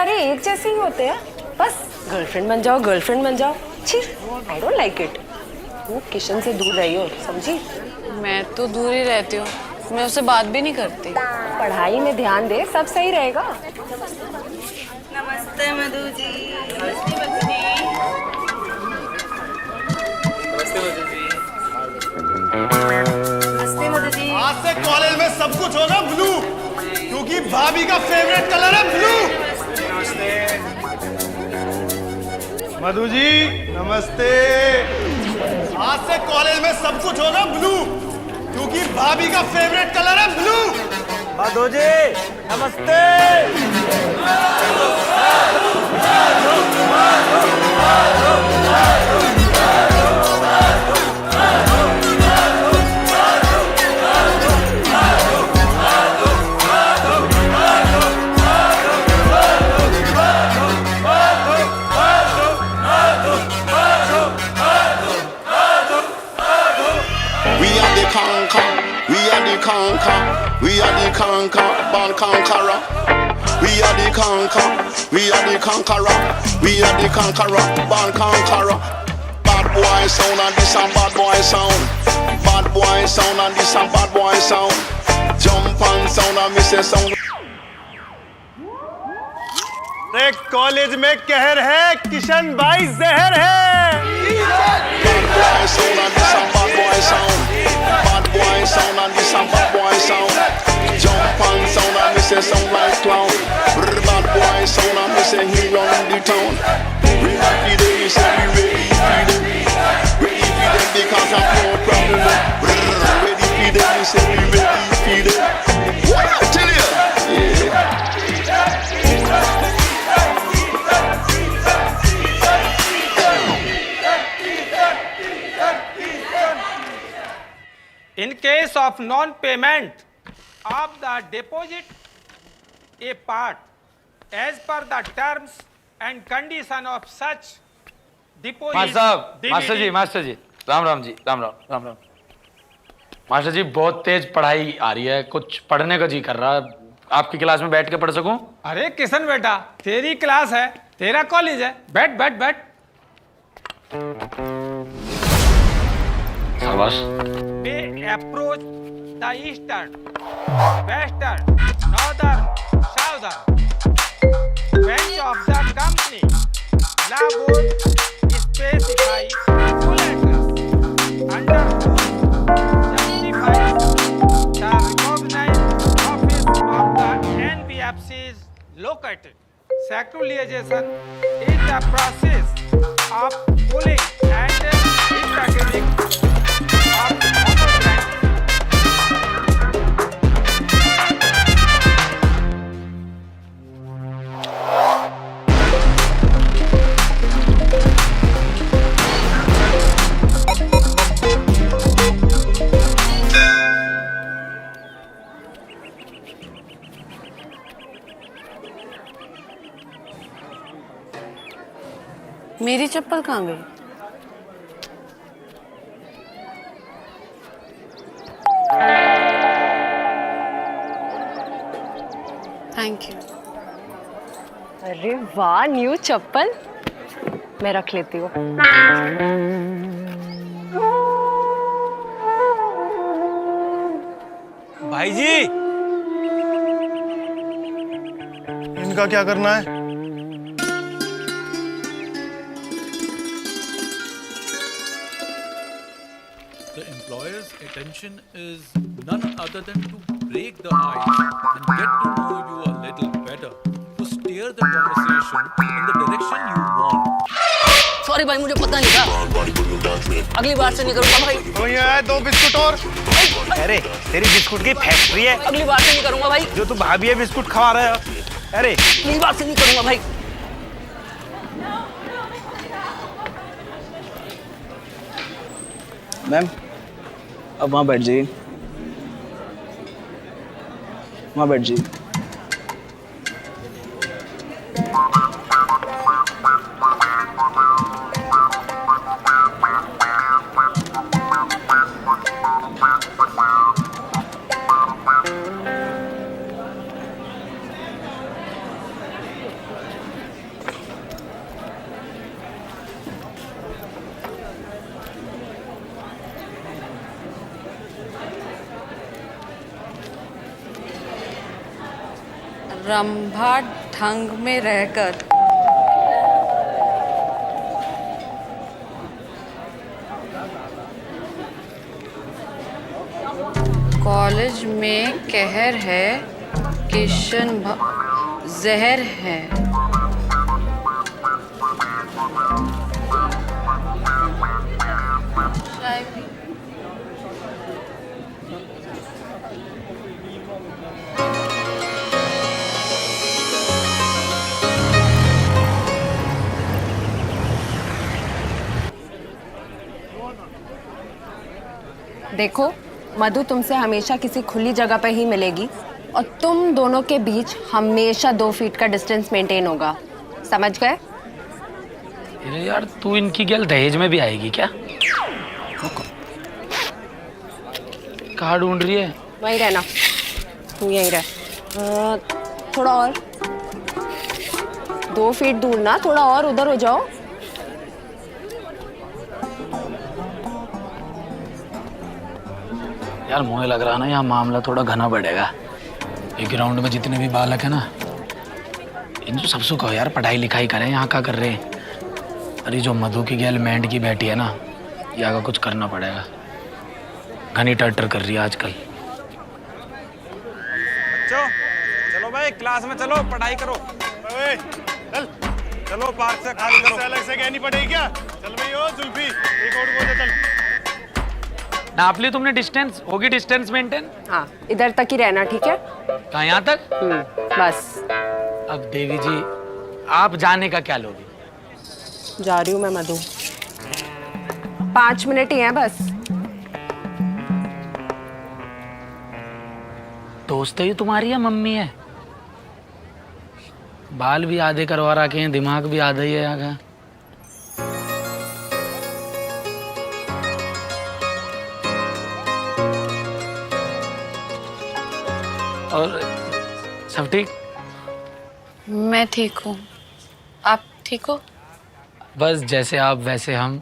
सारे एक जैसे ही होते हैं, बस गर्लफ्रेंड बन जाओ, गर्लफ्रेंड बन जाओ। छी, आई डोंट लाइक इट। वो किशन से दूर रही हो, समझी? मैं तो दूर ही रहती हूँ, मैं उससे बात भी नहीं करती। पढ़ाई में ध्यान दे, सब सही रहेगा। नमस्ते मधु जी। नमस्ते मधु जी। नमस्ते मधु जी। नमस्ते मधु जी। आज से कॉलेज में सब कुछ होगा ब्लू, क्योंकि भाभी का फेवरेट कलर है ब्लू। मधु जी नमस्ते। आज से कॉलेज में सब कुछ होगा ब्लू, क्योंकि भाभी का फेवरेट कलर है ब्लू। मधु जी नमस्ते। We are the conquer, born conqueror. We are the conquer, we are the conqueror. We are the conqueror, born conqueror. Bad boy sound and this and bad boy sound. Bad boy sound and this and bad boy sound. Jump and sound and miss a sound. College में कहर है, किशन भाई जहर है। Bad boy sound and this and bad boy sound. Bad boy sound and this and bad boy sound. Jump and sound and miss a sound like clown. Bad boy sound and miss a he run the town. We happy day, we say we ready for them. Ready for them because of no problem. Ready for them, we say we ready for them. What I tell you? Yeah. In case of non-payment of the deposit, a part as per the terms and condition of such deposit. Master ji, Ram Ram ji, Ram Ram Ram Ram. Master ji बहुत तेज पढ़ाई आ रही है, कुछ पढ़ने का जी कर रहा है, आपकी क्लास में बैठ के पढ़ सकूं? अरे किशन बेटा, तेरी क्लास है, तेरा कॉलेज है, बैठ बैठ बैठ। शाबाश। May approach the eastern, western, northern, southern branch of the company. Law board specify full address under justifies the recognized office of the NBFC is located. Secularization is the process of pulling and repackaging of मेरी चप्पल कहाँ गई? Thank you. अरे वाह, new चप्पल। मैं रख लेती हूँ। भाई जी, इनका क्या करना है? The employer's attention is none other than to break the ice and get to know you a little better, to steer the conversation in the direction you want. Sorry भाई, मुझे पता नहीं था, अगली बार से नहीं करूंगा भाई। तो ये है 2 बिस्कुट और। अरे तेरी बिस्कुट की फैक्ट्री है, अगली बार से नहीं करूंगा भाई। जो तू भाभी है बिस्कुट खवा रहा है। अरे अगली बार से नहीं करूंगा भाई। मैम अब वहाँ बैठ जाइए, वहाँ बैठ जाइए। रंभा ढंग में रहकर। कॉलेज में कहर है, जहर है। चाय पी। देखो मधु तुमसे हमेशा किसी खुली जगह पे ही मिलेगी और तुम दोनों के बीच हमेशा 2 फीट का डिस्टेंस मेंटेन होगा, समझ गए? अरे यार तू इनकी गैल दहेज में भी आएगी क्या? कहाँ ढूंढ रही है? वहीं रहना, तू यहीं रह। थोड़ा और 2 फीट दूर ना, थोड़ा और उधर हो जाओ। यार मुझे लग रहा ना यहाँ मामला थोड़ा घना बढ़ेगा। ये ग्राउंड में जितने भी बालक है ना, इनको सबसे कहो यार पढ़ाई लिखाई करें, यहाँ क्या कर रहे हैं? अरे जो मधु की गैल बैंड की बैठी है ना, यहाँ का कुछ करना पड़ेगा। घनी टर्टर कर रही है आजकल। बच्चों चलो भाई क्लास में चलो, पढ़ाई करो। चल चलो पार्क से खाली करो। अलग से कहनी पड़ेगी क्या? चल भाई ओ जुल्फी एक और बोल दे। चल नाप ली तुमने डिस्टेंस? होगी डिस्टेंस मेंटेन? हाँ इधर तक ही रहना, ठीक है? कहाँ यहाँ तक? बस। अब देवी जी आप जाने का क्या लोगी? जा रही हूँ मैं मधु, 5 मिनट ही हैं बस। दोस्त ही तुम्हारी है मम्मी है? बाल भी आधे करवा रखे हैं, दिमाग भी आधा ही है आगे। और सब ठीक? मैं ठीक हूँ, आप ठीक हो? बस जैसे आप वैसे हम।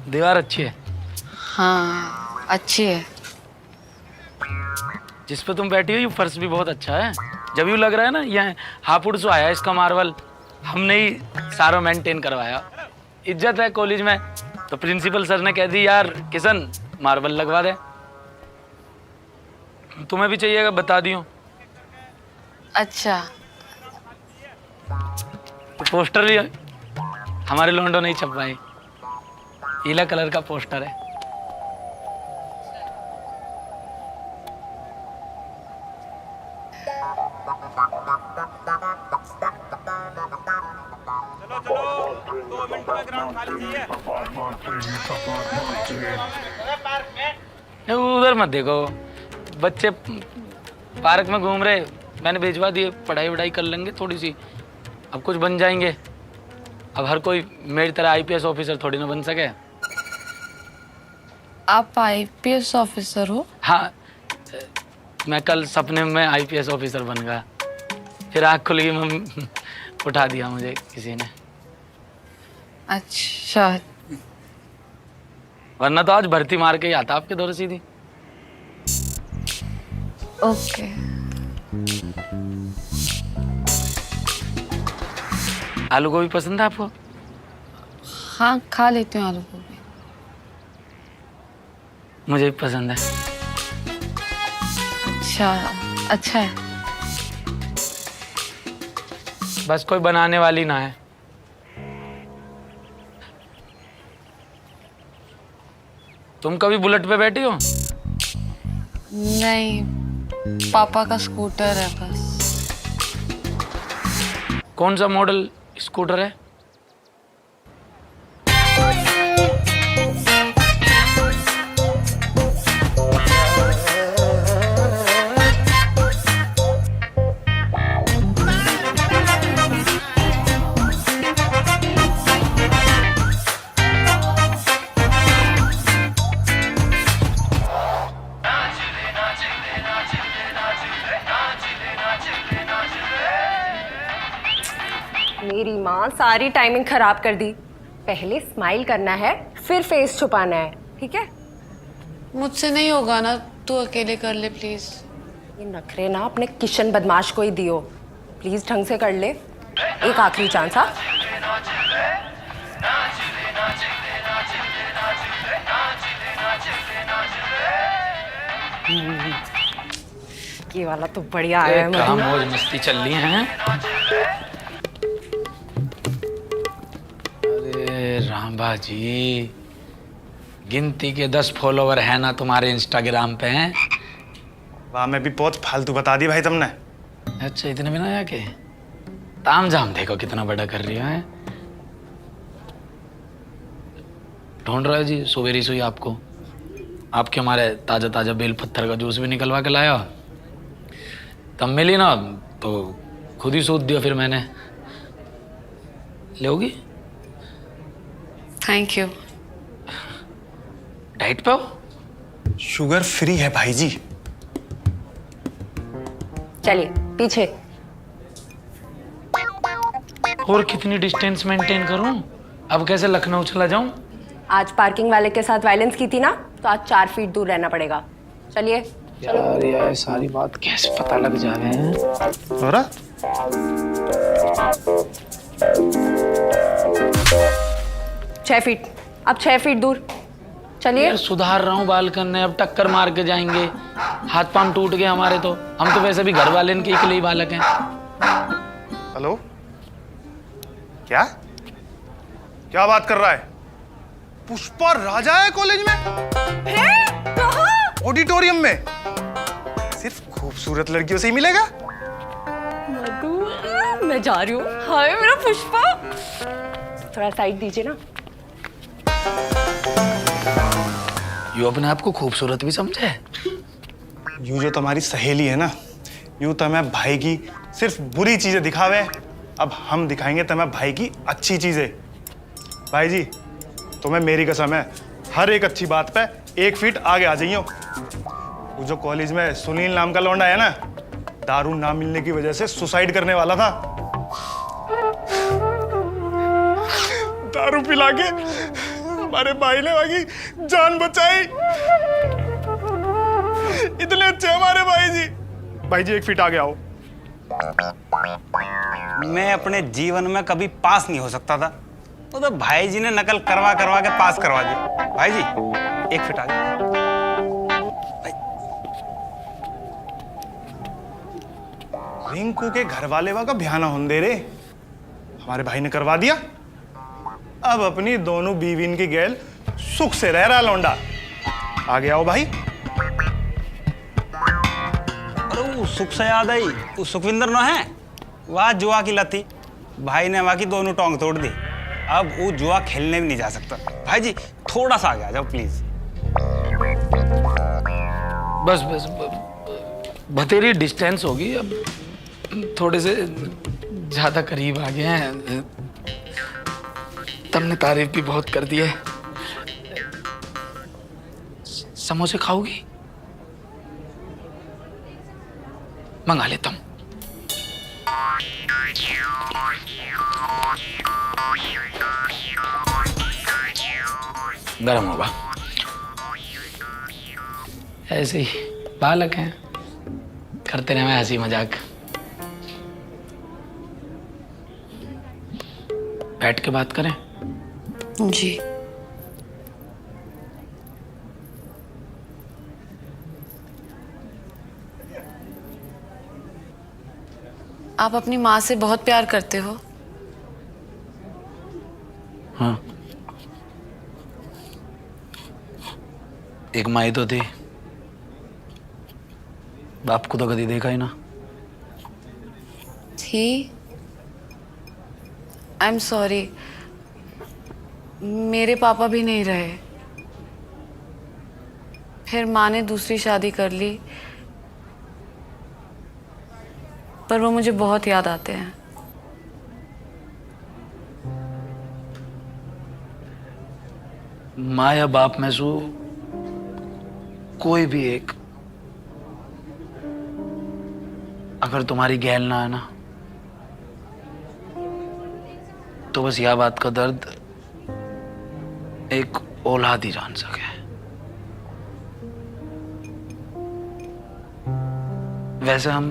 दीवार अच्छी है? हाँ अच्छी है। जिस पे तुम बैठी हो ये फर्श भी बहुत अच्छा है। जब यूँ लग रहा है ना ये हापुड़ से आया इसका मार्बल, हमने ही सारा मेंटेन करवाया। इज्जत है कॉलेज में, तो प्रिंसिपल सर ने कह दी यार किशन मार्बल लगवा दे। तुम्हें भी चाहिएगा बता दियो। अच्छा तो पोस्टर भी हमारे लोंडो नहीं छपवाए, पीला कलर का पोस्टर है। चलो चलो 2 मिनट में ग्राउंड खाली चाहिए। उधर मत देखो, बच्चे पार्क में घूम रहे, मैंने भिजवा दिए, पढ़ाई वढ़ाई कर लेंगे थोड़ी सी, अब कुछ बन जाएंगे। अब हर कोई मेरी तरह आईपीएस ऑफिसर थोड़ी ना बन सके। आप आईपीएस ऑफिसर हो? हाँ मैं कल सपने में आईपीएस ऑफिसर बन गया, फिर आँख खुल गई, मम्मी उठा दिया मुझे किसी ने। अच्छा वरना तो आज भर्ती मार के ही आता आपके दौरे सीधी। ओके। आलू गोभी पसंद है आपको? हाँ खा लेती हूँ आलू गोभी। मुझे भी पसंद है। अच्छा है। बस कोई बनाने वाली ना है। तुम कभी बुलेट पे बैठी हो? नहीं, पापा का स्कूटर है बस। कौन सा मॉडल स्कूटर है? मेरी माँ सारी टाइमिंग खराब कर दी। पहले स्माइल करना है, फिर फेस छुपाना है, ठीक है? मुझसे नहीं होगा ना, तू अकेले कर ले प्लीज। ये नखरे ना अपने किशन बदमाश को ही दियो। प्लीज ढंग से कर ले, एक आखिरी चांस। हाँ, ये वाला तो बढ़िया है। कहाँ मौज मस्ती चल रही है। अरे रामबा जी, गिनती के 10 फॉलोवर है ना तुम्हारे इंस्टाग्राम पे हैं। वाह, मैं भी बहुत फालतू बता दी भाई तुमने। अच्छा, इतने बिना जाके ताम झाम देखो कितना बड़ा कर रही है। ढूंढ रहा है जी सुबेरी सुई आपको। आपके हमारे ताजा ताजा बेल पत्थर का जूस भी निकलवा के लाया। तब मिली ना तो खुद ही सूद दिया फिर मैंने। लोगी? Thank you. डाइट पे हो? शुगर फ्री है भाई जी। चलिए पीछे। और कितनी डिस्टेंस मेंटेन करूं? अब कैसे लखनऊ चला जाऊं? आज पार्किंग वाले के साथ वायलेंस की थी ना, तो आज 4 फीट दूर रहना पड़ेगा। चलिए। यार ये सारी बात कैसे पता लग जा रहे हैं? और 6 फीट, अब 6 फीट दूर। चलिए। यार सुधार रहा हूँ बाल करने, अब टक्कर मार के जाएंगे। हाथ पांव टूट गए हमारे तो। हम तो वैसे भी घर वाले के लिए ही बालक हैं। हेलो, क्या क्या बात कर रहा है? पुष्पा राजा है कॉलेज में? है? कहाँ? ऑडिटोरियम में। सिर्फ खूबसूरत लड़कियों से ही मिलेगा? मधु, मैं जा रही हूँ। हाय मेरा पुष्पा। थोड़ा साइड दीजिए ना। यू अपने आप को खूबसूरत भी समझे? यू जो तुम्हारी सहेली है ना, यू तुम्हें भाई की सिर्फ बुरी चीजें दिखावे। अब हम दिखाएंगे तुम्हें भाई की अच्छी चीजें। भाई जी, तुम्हें मेरी कसम है, हर एक अच्छी बात पे 1 फीट आगे आ जाइयो। वो जो कॉलेज में सुनील नाम का लौंडा है ना, दारू ना मिलने की वजह से सुसाइड करने वाला था। दारू पिला के हमारे भाई ने वाकी जान बचाई। इतने अच्छे हमारे भाई जी। भाई जी 1 फीट आगे आओ। मैं अपने जीवन में कभी पास नहीं हो सकता था, वो तो भाई जी ने नकल करवा करवा के पास करवा दी। भाई जी 1 फीट आगे। रिंकू के घर वाले का बयाना होने दे रे, हमारे भाई ने करवा दिया। अब अपनी दोनों बीवी की गैल सुख से रह रहा लौंडा। आगे आओ भाई। अरे वो सुख से याद आई, वो सुखविंदर न है, वह जुआ की लत थी। भाई ने वहां की दोनों टोंग तोड़ दी। अब वो जुआ खेलने भी नहीं जा सकता। भाई जी थोड़ा सा आगे आ जाओ प्लीज। बस बस बतेरी डिस्टेंस होगी। अब थोड़े से ज्यादा करीब आ गए हैं। तुमने तारीफ भी बहुत कर दी है। समोसे खाओगी? मंगा लेता हूं। गरम होगा। ऐसे ही बालक हैं, करते रहे हंसी मजाक। बैठ के बात करें? जी। आप अपनी माँ से बहुत प्यार करते हो? हाँ, एक माई तो थी, बाप को तो कभी देखा ही ना। थी? आई एम सॉरी, मेरे पापा भी नहीं रहे। फिर माँ ने दूसरी शादी कर ली, पर वो मुझे बहुत याद आते हैं। माँ या बाप में से कोई भी एक अगर तुम्हारी गैल ना है ना, तो बस यह बात का दर्द एक औलाद ही जान सके। वैसे हम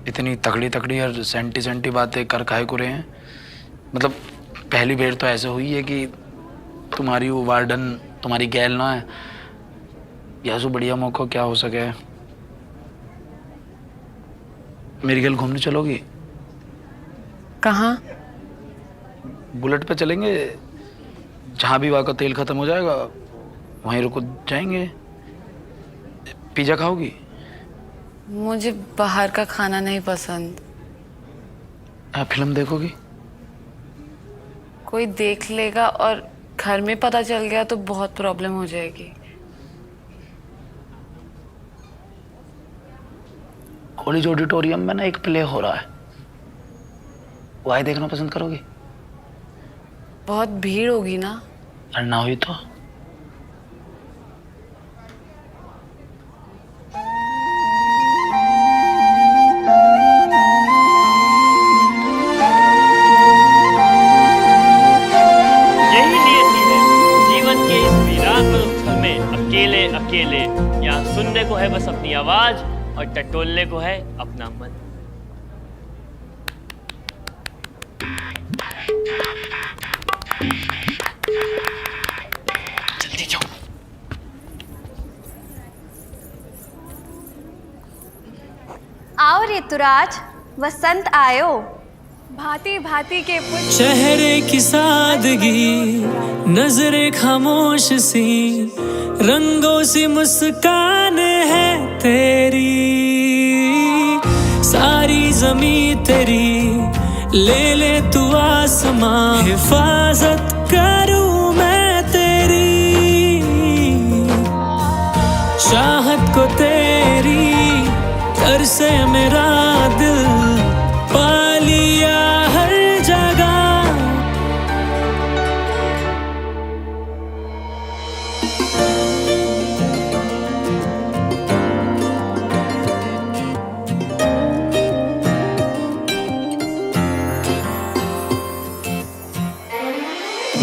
इतनी तगड़ी तगड़ी और सेंटी सेंटी बातें कर काहे को रहे हैं? मतलब पहली बार तो ऐसे हुई है कि तुम्हारी वो वार्डन तुम्हारी गैल ना है। यह सो बढ़िया मौका क्या हो सके। मेरी गैल घूमने चलोगी? कहाँ? बुलेट पे चलेंगे, जहाँ भी वहाँ का तेल खत्म हो जाएगा वहीं रुक जाएंगे। पिज्जा खाओगी? मुझे बाहर का खाना नहीं पसंद। फिल्म देखोगी? कोई देख लेगा और घर में पता चल गया तो बहुत प्रॉब्लम हो जाएगी। कॉलेज ऑडिटोरियम में ना एक प्ले हो रहा है, वो देखना पसंद करोगी? बहुत भीड़ होगी ना? और ना हुई तो? यही नियति है जीवन के इस वीरान मरुस्थल में, अकेले अकेले यहाँ सुनने को है बस अपनी आवाज और टटोलने को है अपना मन। जल्दी जाओ। आओ ऋतुराज, वसंत आयो। भांति भांति के पुष्प, चेहरे की सादगी, नजरें खामोश सी, रंगों सी मुस्कान है तेरी। सारी जमीन तेरी, ले ले तू आसमां, हिफाजत करूं मैं तेरी। चाहत को तेरी कर से मेरा दिल पा लिया हर जगह।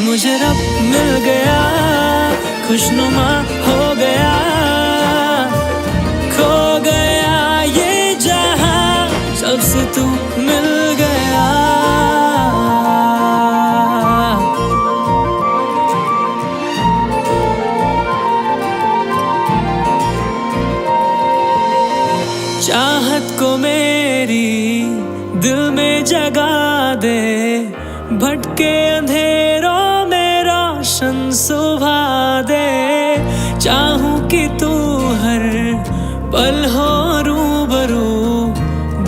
मुझे रब मिल गया, खुशनुमा हो गया, खो गया ये जहां, सबसे तू मिल गया। चाहत को मेरी दिल में जगा दे, भटके अंधेरों में रोशन सुबह दे। चाहूं कि तू हर पल हो रूबरू,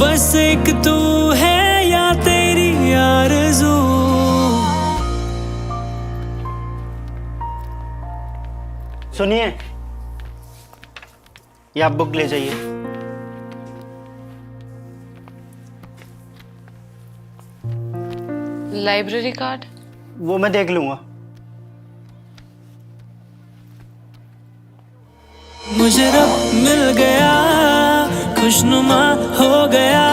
बस एक तू है या तेरी आरज़ू। सुनिए, ये आप बुक ले जाइए। Library card? वो मैं देख लूंगा। मुझे रब मिल गया, खुशनुमा हो गया,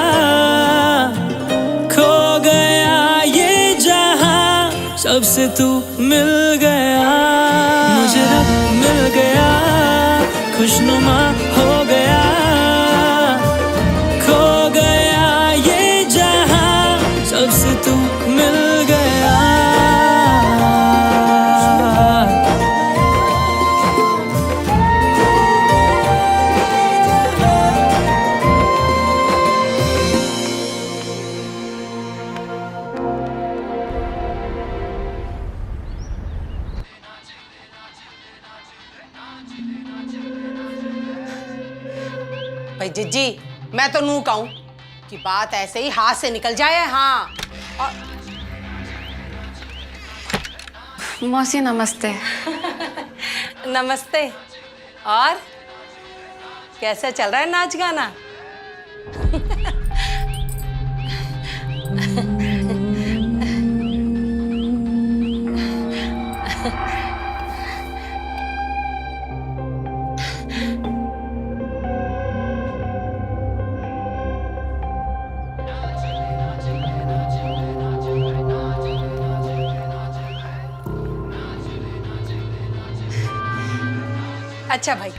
खो गया ये जहां, सबसे तू मिल गया। मुझे रब मिल गया, खुशनुमा हो गया, खो गया ये जहां, सबसे तू मिल गया। भाई जिज्जी, मैं तो नू कहूं कि बात ऐसे ही हाथ से निकल जाए। हाँ, और मौसी नमस्ते। नमस्ते। और कैसा चल रहा है नाच गाना? अच्छा भाई,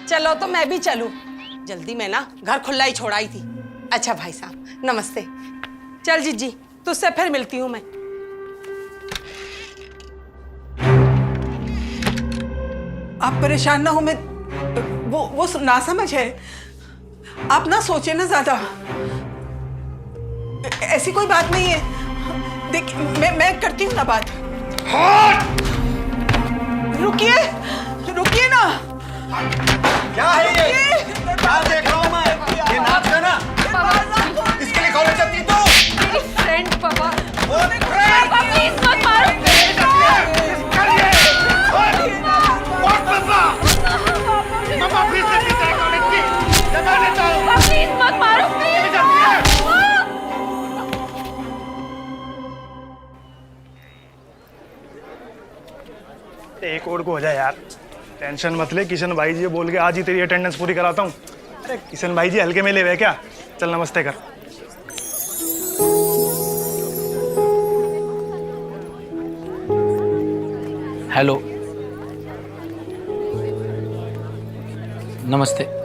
चलो तो मैं भी चलूं। जल्दी मैं ना घर खुला ही छोड़ाई थी। अच्छा भाई साहब नमस्ते। चल जीजी तुझसे फिर मिलती हूँ मैं। आप परेशान ना हो, मैं वो नासमझ है। आप ना सोचे ना ज्यादा, ऐसी कोई बात नहीं है। देख मैं करती हूँ ना बात। रुकिए रुकिए ना। क्या है ये? क्या देख रहा हूँ मैं? ये नाच है ना? इसके लिए कॉलेज जाती तू? मेरी फ्रेंड पापा। पापा प्लीज मत मारो। पापा फिर से जीता है कॉलेज की। जगा लेता हूँ। पापा प्लीज मत मारो प्लीज। एक और को हो जाए यार। टेंशन मत ले, किशन भाई जी बोल के आज ही तेरी अटेंडेंस पूरी कराता हूँ। अरे किशन भाई जी हल्के में ले हुए क्या? चल नमस्ते कर। हेलो, नमस्ते।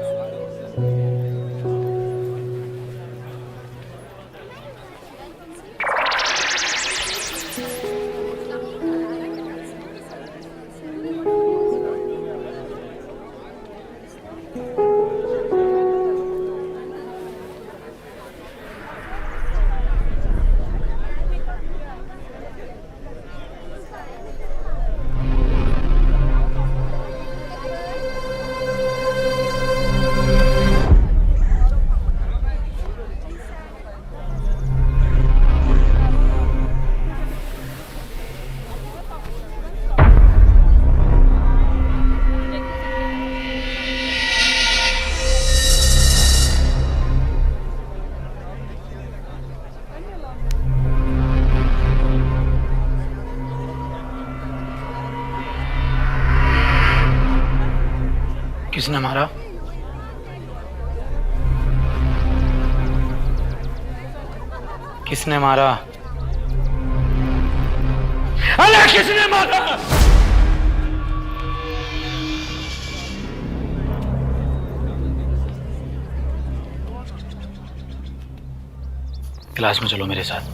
किसने मारा? किसने मारा? अरे किसने मारा? क्लास में चलो मेरे साथ।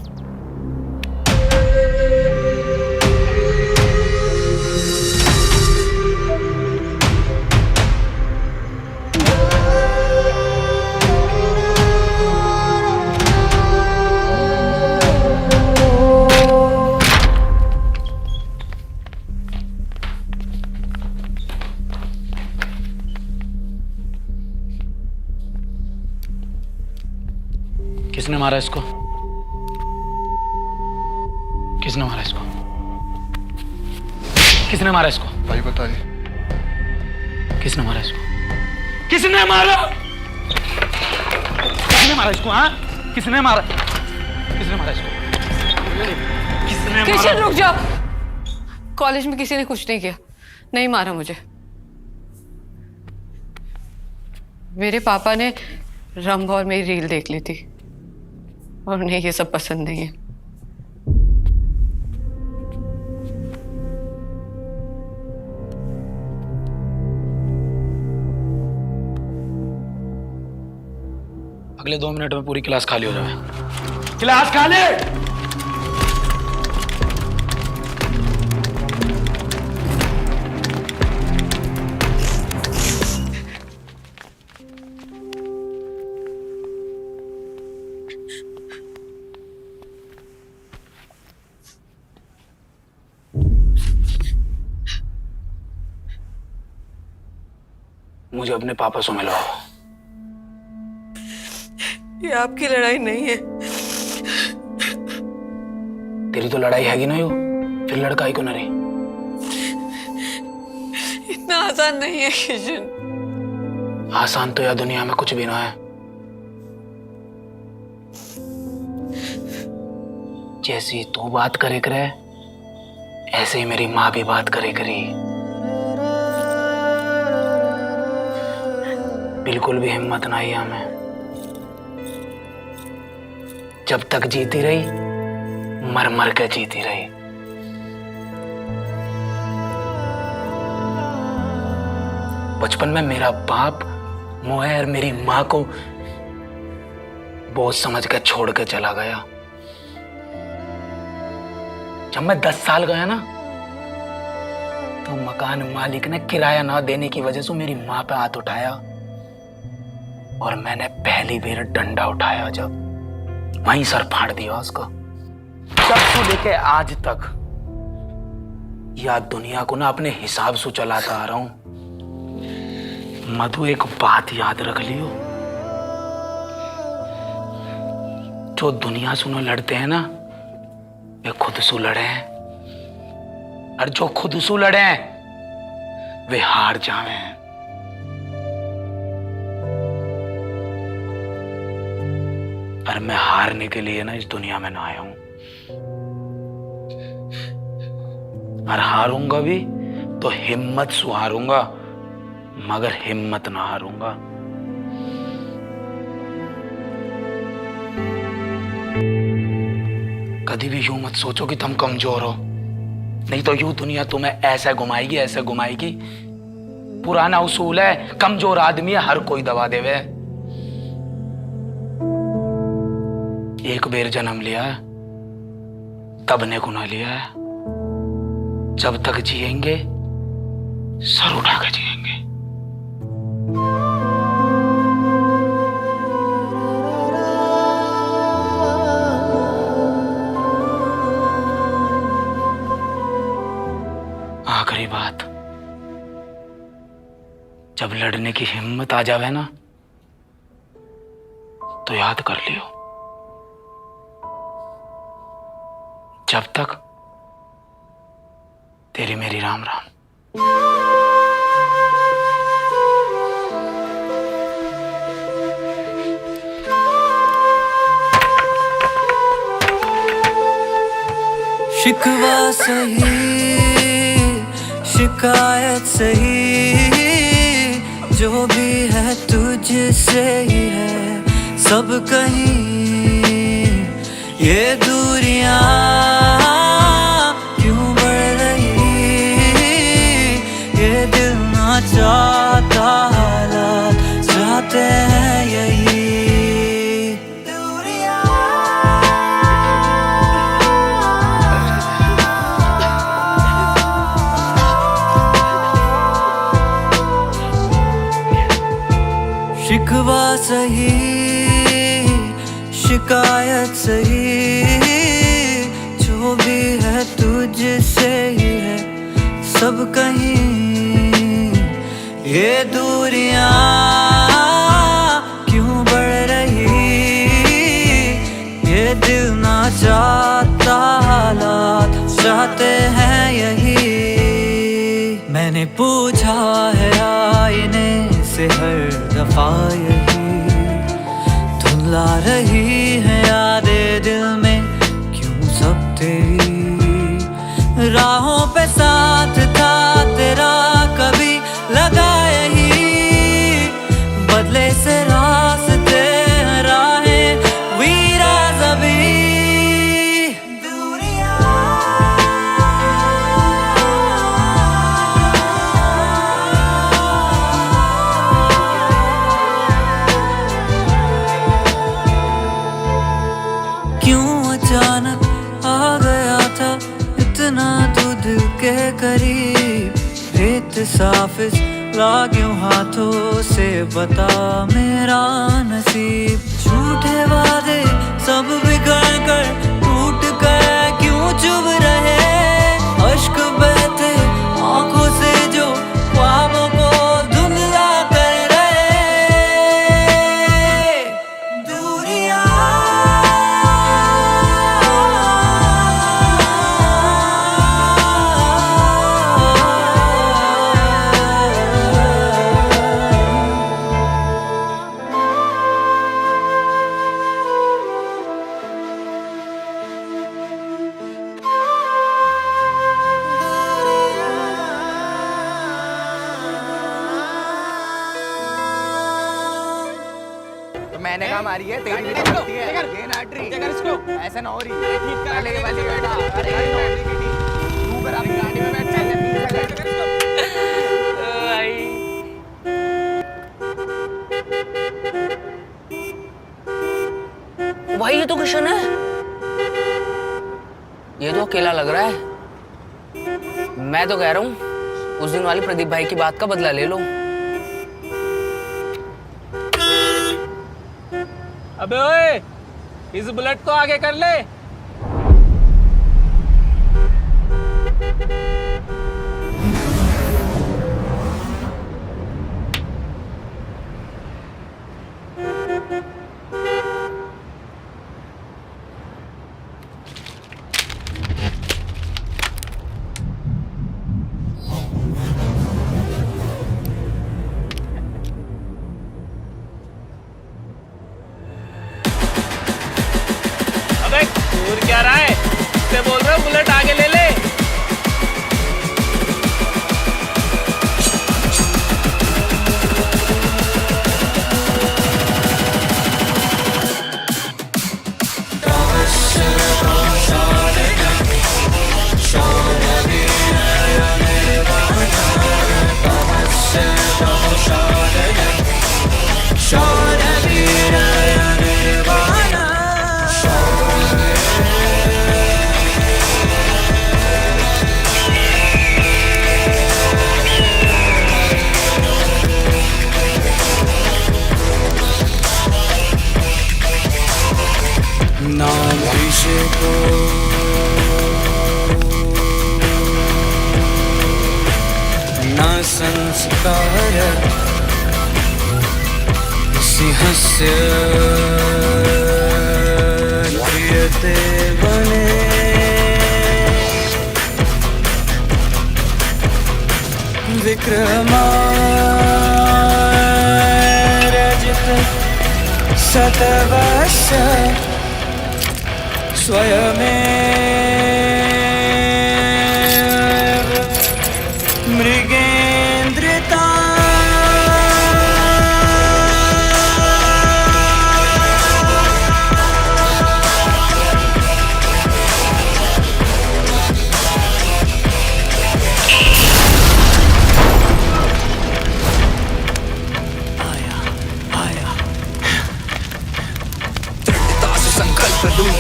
किसने मारा इसको? किसने मारा इसको? किसने मारा इसको? भाई बताइए। किसने मारा इसको? किसने मारा? किसने मारा इसको? हाँ, किसने मारा? किसने मारा इसको? किसने मारा? किशन रुक जाओ। कॉलेज में किसी ने कुछ नहीं किया, नहीं मारा मुझे। मेरे पापा ने रंभ और मेरी रील देख ली थी और उन्हें ये सब पसंद नहीं है। अगले 2 मिनट में पूरी क्लास खाली हो जाए। क्लास खाली। मुझे अपने पापा से मिलवाओ। ये आपकी लड़ाई नहीं है। तेरी तो लड़ाई हैगी ना, यो फिर लड़काई को न रही। इतना आसान नहीं है किशन। आसान तो यह दुनिया में कुछ भी ना है। जैसी तू बात करे करे, ऐसे ही मेरी माँ भी बात करे करी। बिल्कुल भी हिम्मत ना आई हमें। जब तक जीती रही, मर मर के जीती रही। बचपन में मेरा बाप मोहर मेरी माँ को बोझ समझ कर छोड़ के चला गया। जब मैं 10 साल गया ना, तो मकान मालिक ने किराया ना देने की वजह से मेरी माँ पे हाथ उठाया और मैंने पहली बार डंडा उठाया जब वहीं सर फाड़ दिया उसका। तब से लेके आज तक या दुनिया को ना अपने हिसाब से चलाता आ रहा हूं। मधु, एक बात याद रख लियो, जो दुनिया से लड़ते हैं ना, वे खुद से लड़े हैं, और जो खुद से लड़े हैं वे हार जावे हैं। और मैं हारने के लिए ना इस दुनिया में ना आया हूं, और हारूंगा भी तो हिम्मत से हारूंगा, मगर हिम्मत ना हारूंगा। कभी भी यूं मत सोचो कि तुम कमजोर हो, नहीं तो यूं दुनिया तुम्हें ऐसे घुमाएगी, ऐसे घुमाएगी। पुराना उसूल है, कमजोर आदमी हर कोई दबा देवे। एक बेर जन्म लिया है, तब ने गुना लिया है। जब तक जिएंगे सर उठा के जिएंगे। आखिरी बात, जब लड़ने की हिम्मत आ जावे ना, तो याद कर लियो, जब तक तेरी मेरी राम राम। शिकवा सही शिकायत सही, जो भी है तुझसे ही है सब कहीं। ये दूरियां क्यों बढ़ रही, ये दिल ना चाहता, हालात चाहते हैं यही। शिकवा सही शिकायत सही, जो भी है तुझसे ही है सब कहीं। ये दूरियां क्यों बढ़ रही, ये दिल ना चाहता, हालात चाहते हैं यही। मैंने पूछा है आईने से हर दफा यही, धुंधला रही है यादें दिल में क्यों सब तेरी। राहों पे साथ था तेरा कभी लगा यही, बदले से रास्ते राहें वीरा ज़बी। अचानक आ गया था इतना तू दिल के करीब, रेत साफिज लाग्यों हाथों से बता मेरा नसीब। झूठे वादे सब बिगड़ कर टूट कर क्यों चुभ रहे, अश्क बहते आंखों से जो ख्वाबों को धुंधला कर रहे। दूरियां मैंने कहा मारी है, तेरी भी गलती है। ये नाटरी ऐसा ना हो रही, ठीक कर ले वाली बेटा। अरे तू कर अपनी गाड़ी में बैठ, चल अकेला लग रहा है। मैं तो कह रहा हूँ उस दिन वाली प्रदीप भाई की बात का बदला ले लो। अबे ओए, इस बुलेट को आगे कर ले। दूर क्या रहा है? इससे बोल रहा हूँ बुलेट आगे ले ले। संस्कार सिंहस्य क्रियते वने विक्रमार्जित शतवर्ष स्वयमेव मृगेन्द्रिता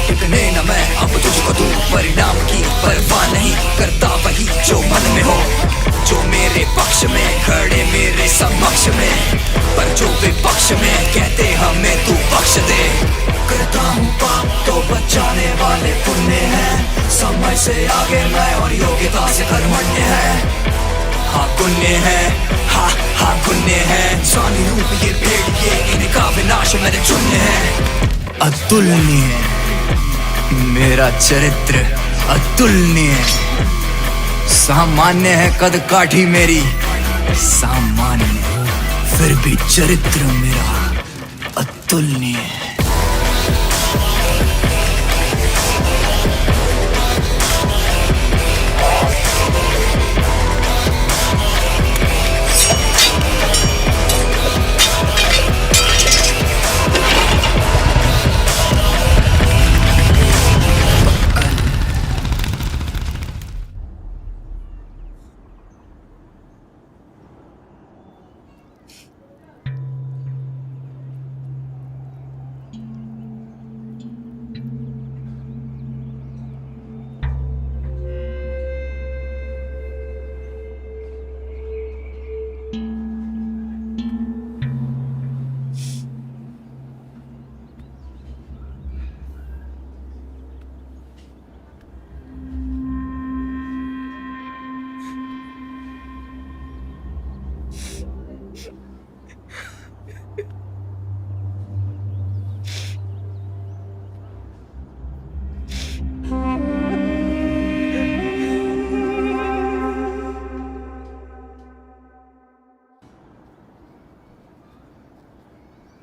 टिकने न मैं अब तुझको दूं, परिणाम की परवाह नहीं करता वही जो मन में हो, जो मेरे पक्ष में खड़े मेरे समक्ष में, पर जो विपक्ष में कहते हमें तू बख्श दे। करता हूँ पाप तो बचाने वाले पुण्य हैं, समय से आगे मैं और योग्यता से कर्मण्य है। हाँ पुण्य है, हाँ पुण्य है, सानी रूप ये भेड़ ये इनका विनाश मेरे चुन्य है। अतुलनीय मेरा चरित्र अतुलनीय, सामान्य है कद काठी मेरी सामान्य, फिर भी चरित्र मेरा अतुलनीय है।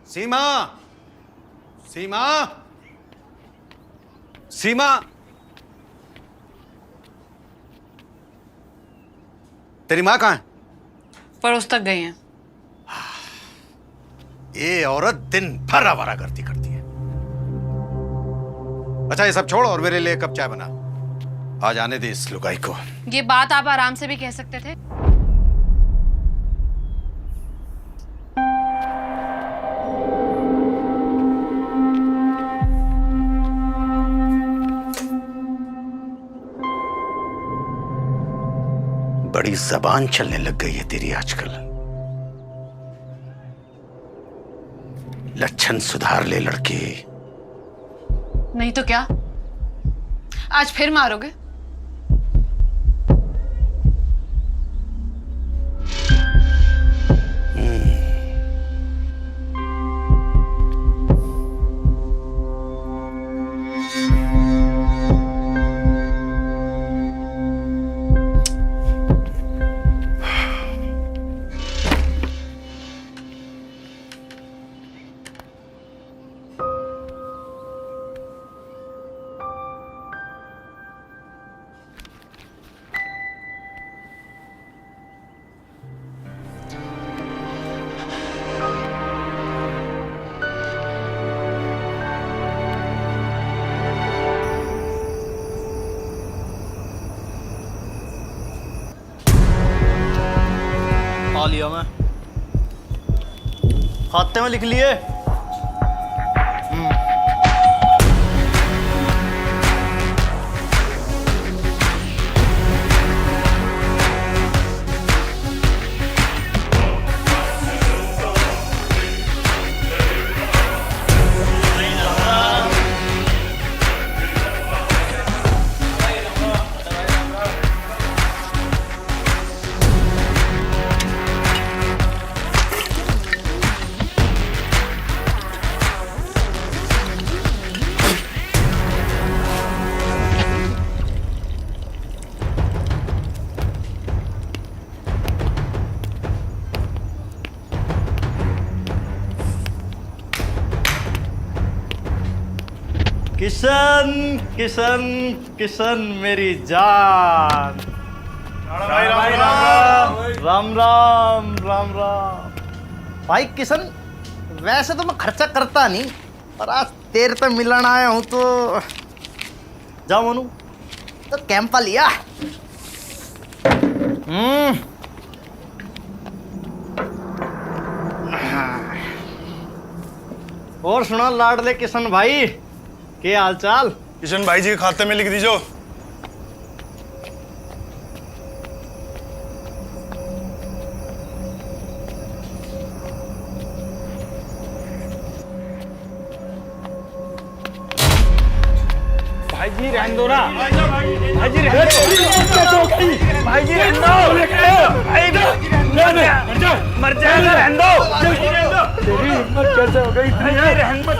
सीमा, सीमा, सीमा, तेरी माँ कहाँ है? पड़ोस तक गई हैं। ये औरत दिन भर आवारा करती है। अच्छा ये सब छोड़ और मेरे लिए कप चाय बना। आज आने दे इस लुगाई को। ये बात आप आराम से भी कह सकते थे। बड़ी जबान चलने लग गई है तेरी आजकल। लक्षण सुधार ले लड़के। नहीं तो क्या, आज फिर मारोगे? खा लिया मैं, खाते में लिख लिए। किशन किशन किशन मेरी जान। राम राम राम राम। भाई किशन, वैसे तो मैं खर्चा करता नहीं, पर आज तेरे पे मिलन आया हूँ तो जाओ मनु, तो कैंपा लिया। और सुना लाडले किशन भाई, के हाल चाल? किशन भाई जी के खाते में लिख दीजो। भाई जी रहने दो ना, भाई जी रहने दो, भाई जी रहने दो, मर जाएगा, रहने दो। तेरी हिम्मत कैसे हो गई? रहने दो,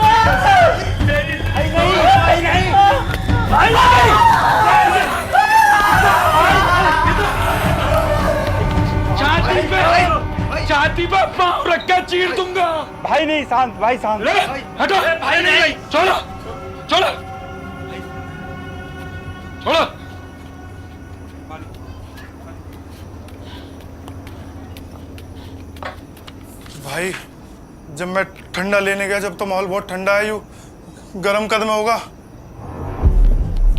छाती पे पाँव रख के चीर दूंगा। भाई नहीं, शांत भाई, शांत। हटो, भाई नहीं, छोड़ो छोड़ो छोड़ो। भाई जब मैं ठंडा लेने गया, जब तो माहौल बहुत ठंडा है, यूं गरम कद में होगा।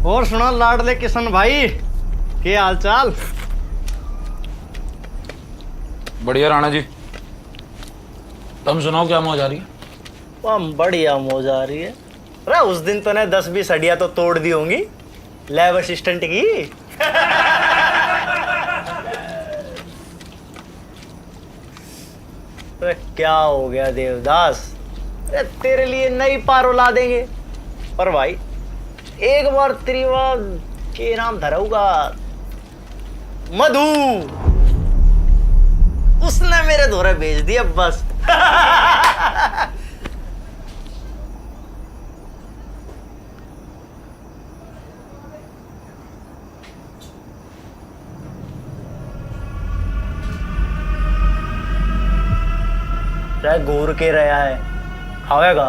और सुना लाडले किशन भाई, के हाल चाल? बढ़िया राणा जी, तुम सुनाओ क्या मौज आ रही है? वाह बढ़िया मौज आ रही है। अरे उस दिन तो ने 10-20 हड्डियां तो तोड़ दी होंगी लैब असिस्टेंट की। अरे क्या हो गया देवदास, अरे तेरे लिए नई पार ला देंगे, पर भाई एक बार त्रिवा के नाम धराऊगा मधु, उसने मेरे धोरे भेज दिया बस। चाहे घूर के रहा है, खाएगा।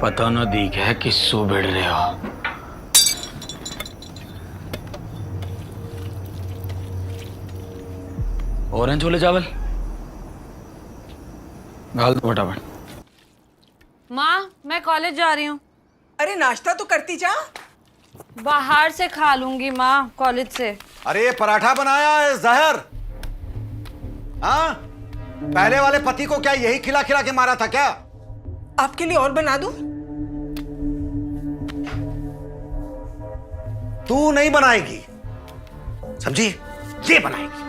पता न दीख है किस्सू भिड़ रहे हो। और हैं छोले चावल? डाल दो फटाफट। माँ मैं कॉलेज जा रही हूँ। अरे नाश्ता तो करती जा। बाहर से खा लूंगी माँ, कॉलेज से। अरे ये पराठा बनाया है जहर। हाँ पहले वाले पति को क्या यही खिला खिला के मारा था क्या? आपके लिए और बना दूं? तू नहीं बनाएगी, समझी? ये बनाएगी,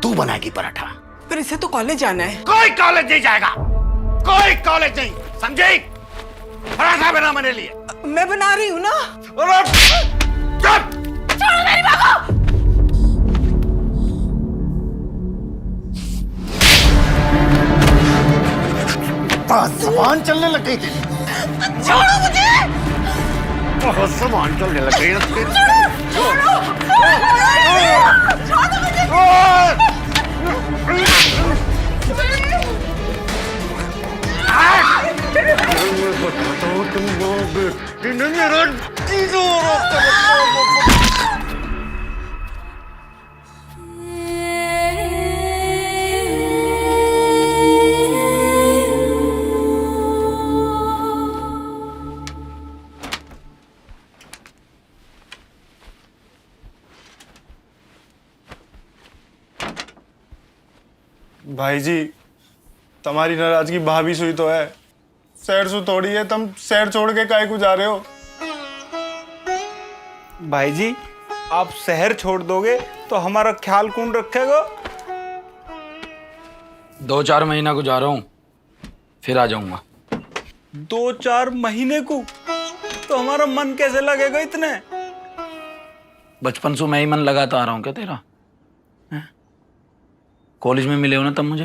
तू बनाएगी पराठा। पर इसे तो कॉलेज जाना है। कोई कॉलेज नहीं जाएगा, कोई कॉलेज नहीं, समझी? पराठा बना मेरे लिए। मैं बना रही हूं ना। छोड़ो मेरी मां को। जबान चलने लग गई थी। छोड़ो मुझे। बहुत जबान चलने लग गई। छोड़ो मुझे। भाई जी, तुम्हारी नाराजगी भाभी सुई तो है, शहर सु थोड़ी है। तुम शहर छोड़ के काहे को जा रहे हो? भाई जी, आप शहर छोड़ दोगे तो हमारा ख्याल कौन रखेगा? 2-4 महीना को जा रहा हूँ, फिर आ जाऊंगा। 2-4 महीने को? तो हमारा मन कैसे लगेगा इतने? बचपन से मैं ही मन लगाता आ रहा हूँ क्या तेरा? कॉलेज में मिले हो ना तब मुझे।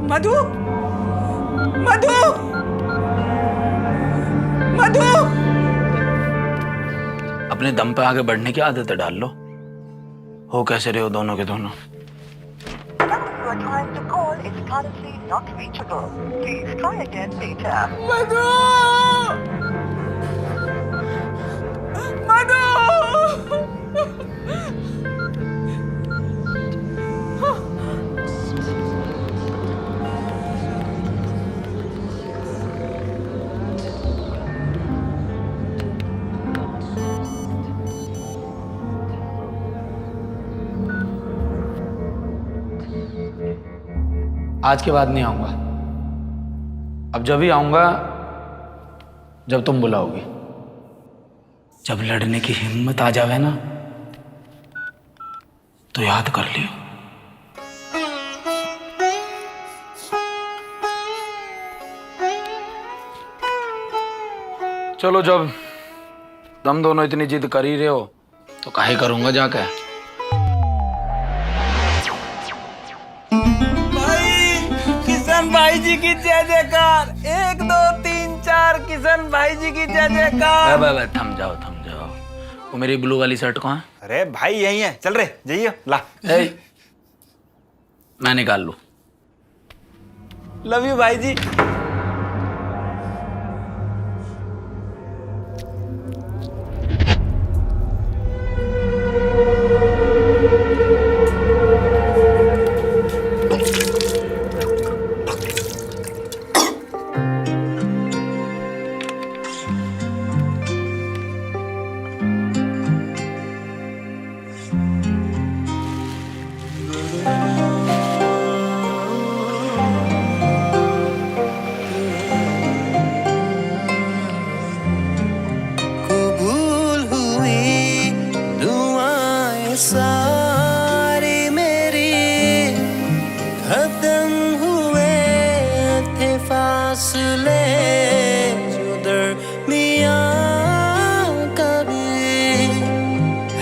मधु, मधु, मधु। अपने दम पे आगे बढ़ने की आदत डाल लो। हो कैसे रहे हो दोनों के दोनों? मधु, मधु। आज के बाद नहीं आऊंगा। अब जब ही आऊंगा जब तुम बुलाओगे। जब लड़ने की हिम्मत आ जावे ना तो याद कर लियो। चलो, जब तुम दोनों इतनी जिद कर ही रहे हो तो काहे करूंगा जाके। किशन भाई जी की जय जयकार। 1 2 3 4 किशन भाई जी की जय जयकार। बस थम जाओ। वो मेरी ब्लू वाली शर्ट कहाँ है? अरे भाई यही है, चल रे जाइए ला। मैं निकाल लूं। लव यू भाई जी। सारी मेरी खत्म हुए थे फासले जो दरमियां कभी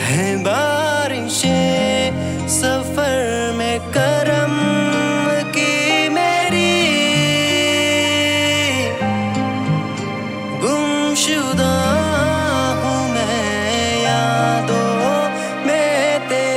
है बारिशें सफर में करम की मेरी गुमशुदा हूँ मैं यादों में तेरी।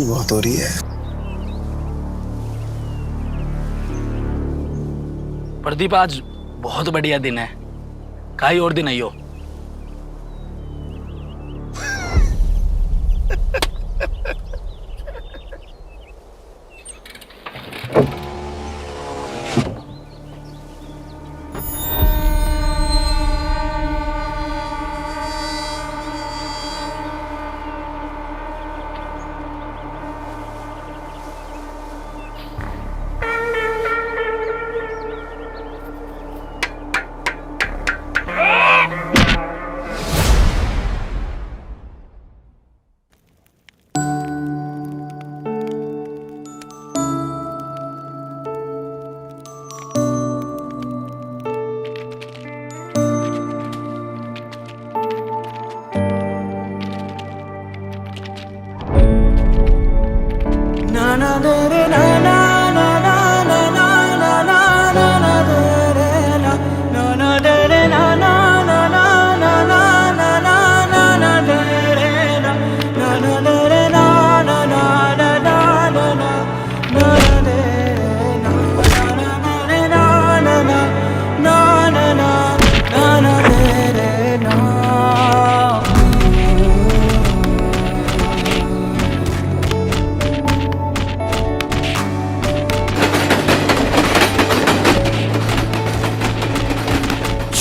गर्मी बहुत हो रही है। प्रदीप, आज बहुत बढ़िया दिन है, काई और दिन आइयो।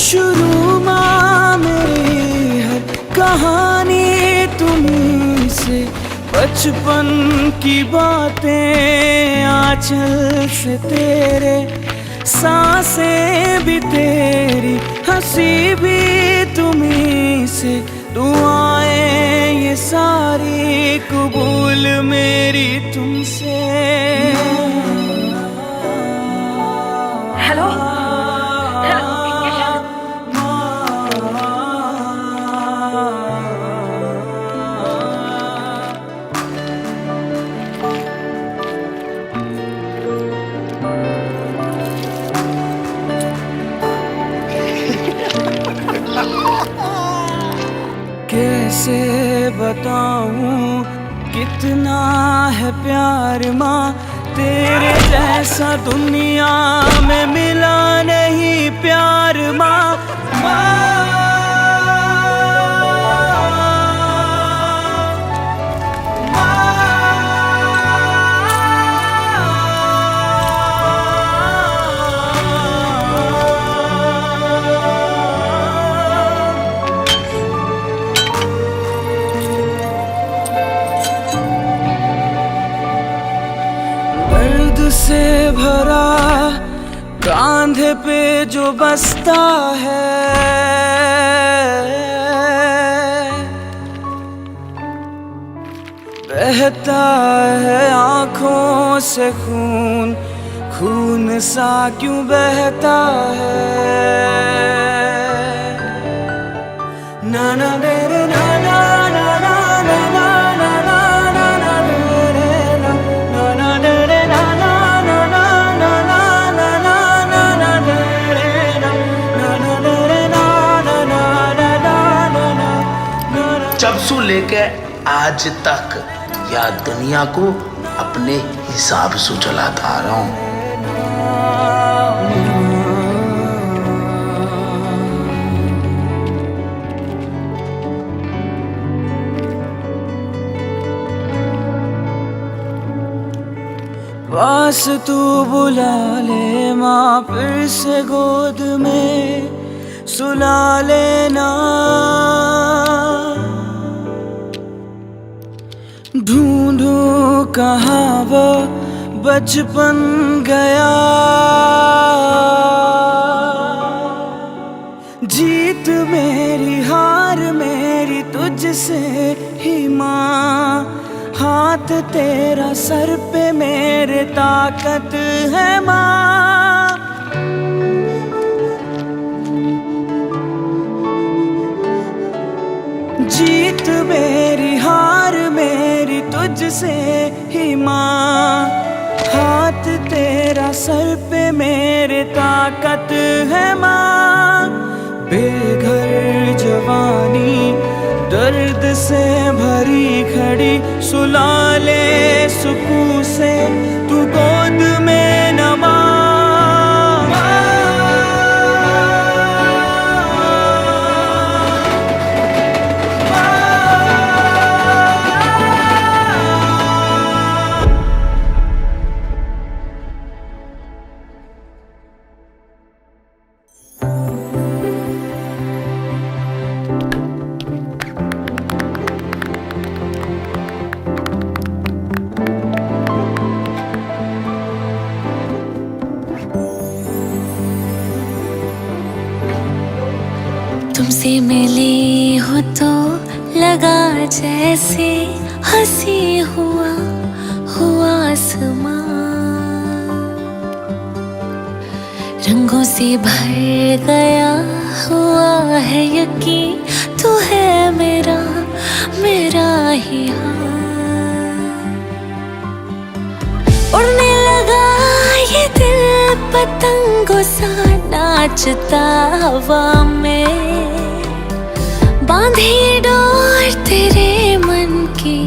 शुरू माँ मेरी हर कहानी तुम्हीं से, बचपन की बातें आंचल से तेरे, सांसें भी तेरी, हंसी भी तुम्हीं से, दुआएं ये सारी कबूल मेरी तुमसे। हेलो कैसे बताऊं कितना है प्यार माँ, तेरे जैसा दुनिया में मिला नहीं प्यार माँ। दर्द से भरा कांधे पे जो बसता है, बहता है आंखों से खून, खून सा क्यों बहता है। ना ना दे रे ना ना ना ना ना ना ना ना ना दे रे ना ना दे रे ना ना ना ना ना ना ना ना ना दे रे ना ना दे रे ना ना ना ना ना। जब से लेके आज तक या दुनिया को अपने हिसाब से चलाता आ रहा हूँ। पास तू बुला ले माँ, फिर से गोद में सुला लेना। ढूंढूं कहाँ वो बचपन गया, जीत मेरी हार मेरी तुझसे ही माँ, हाथ तेरा सर पे मेरे ताकत है माँ। जीत मेरी हार मेरी तुझसे ही माँ, हाथ तेरा सर पे मेरे ताकत है माँ। बेघर जवानी दर्द से भरी खड़ी घड़ी सुला ले सुकून से तू गोद में नमा। तुमसे मिली हो तो लगा जैसे हंसी हुआ आसमां, रंगों से भर गया हुआ है यकीन तू है मेरा ही हाथ। उड़ने लगा ये दिल पतंगों सा नाचता हवा में, बांधी डोर तेरे मन की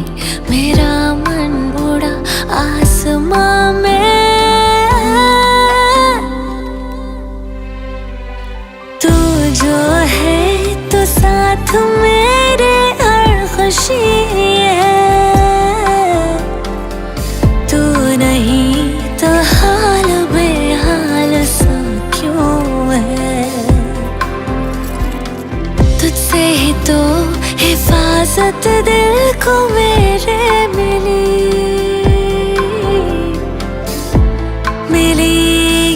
मेरा मन उड़ा आसमां में। तू जो है तो साथ मेरे हर खुशी है, तू नहीं तो हाल बेहाल सा क्यों है। तुझसे ही तो हिफाजत दिल को मेरे मिली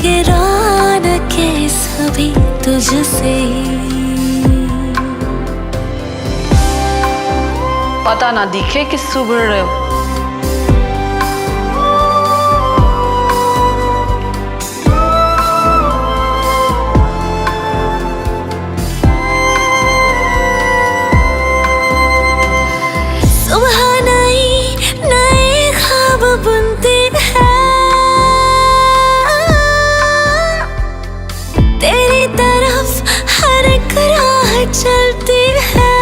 ये रौनकें सभी तुझसे। पता ना दिखे किस सुगड़ रहे हो। चलती है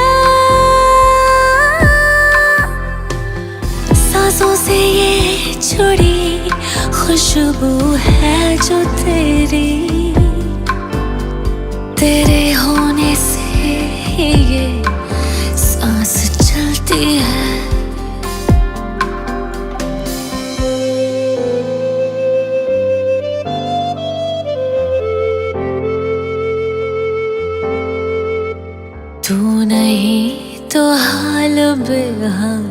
सांसों से ये जुड़ी खुशबू है जो तेरे होने से ये सांस चलती है। तू नहीं तो हाल बेहाल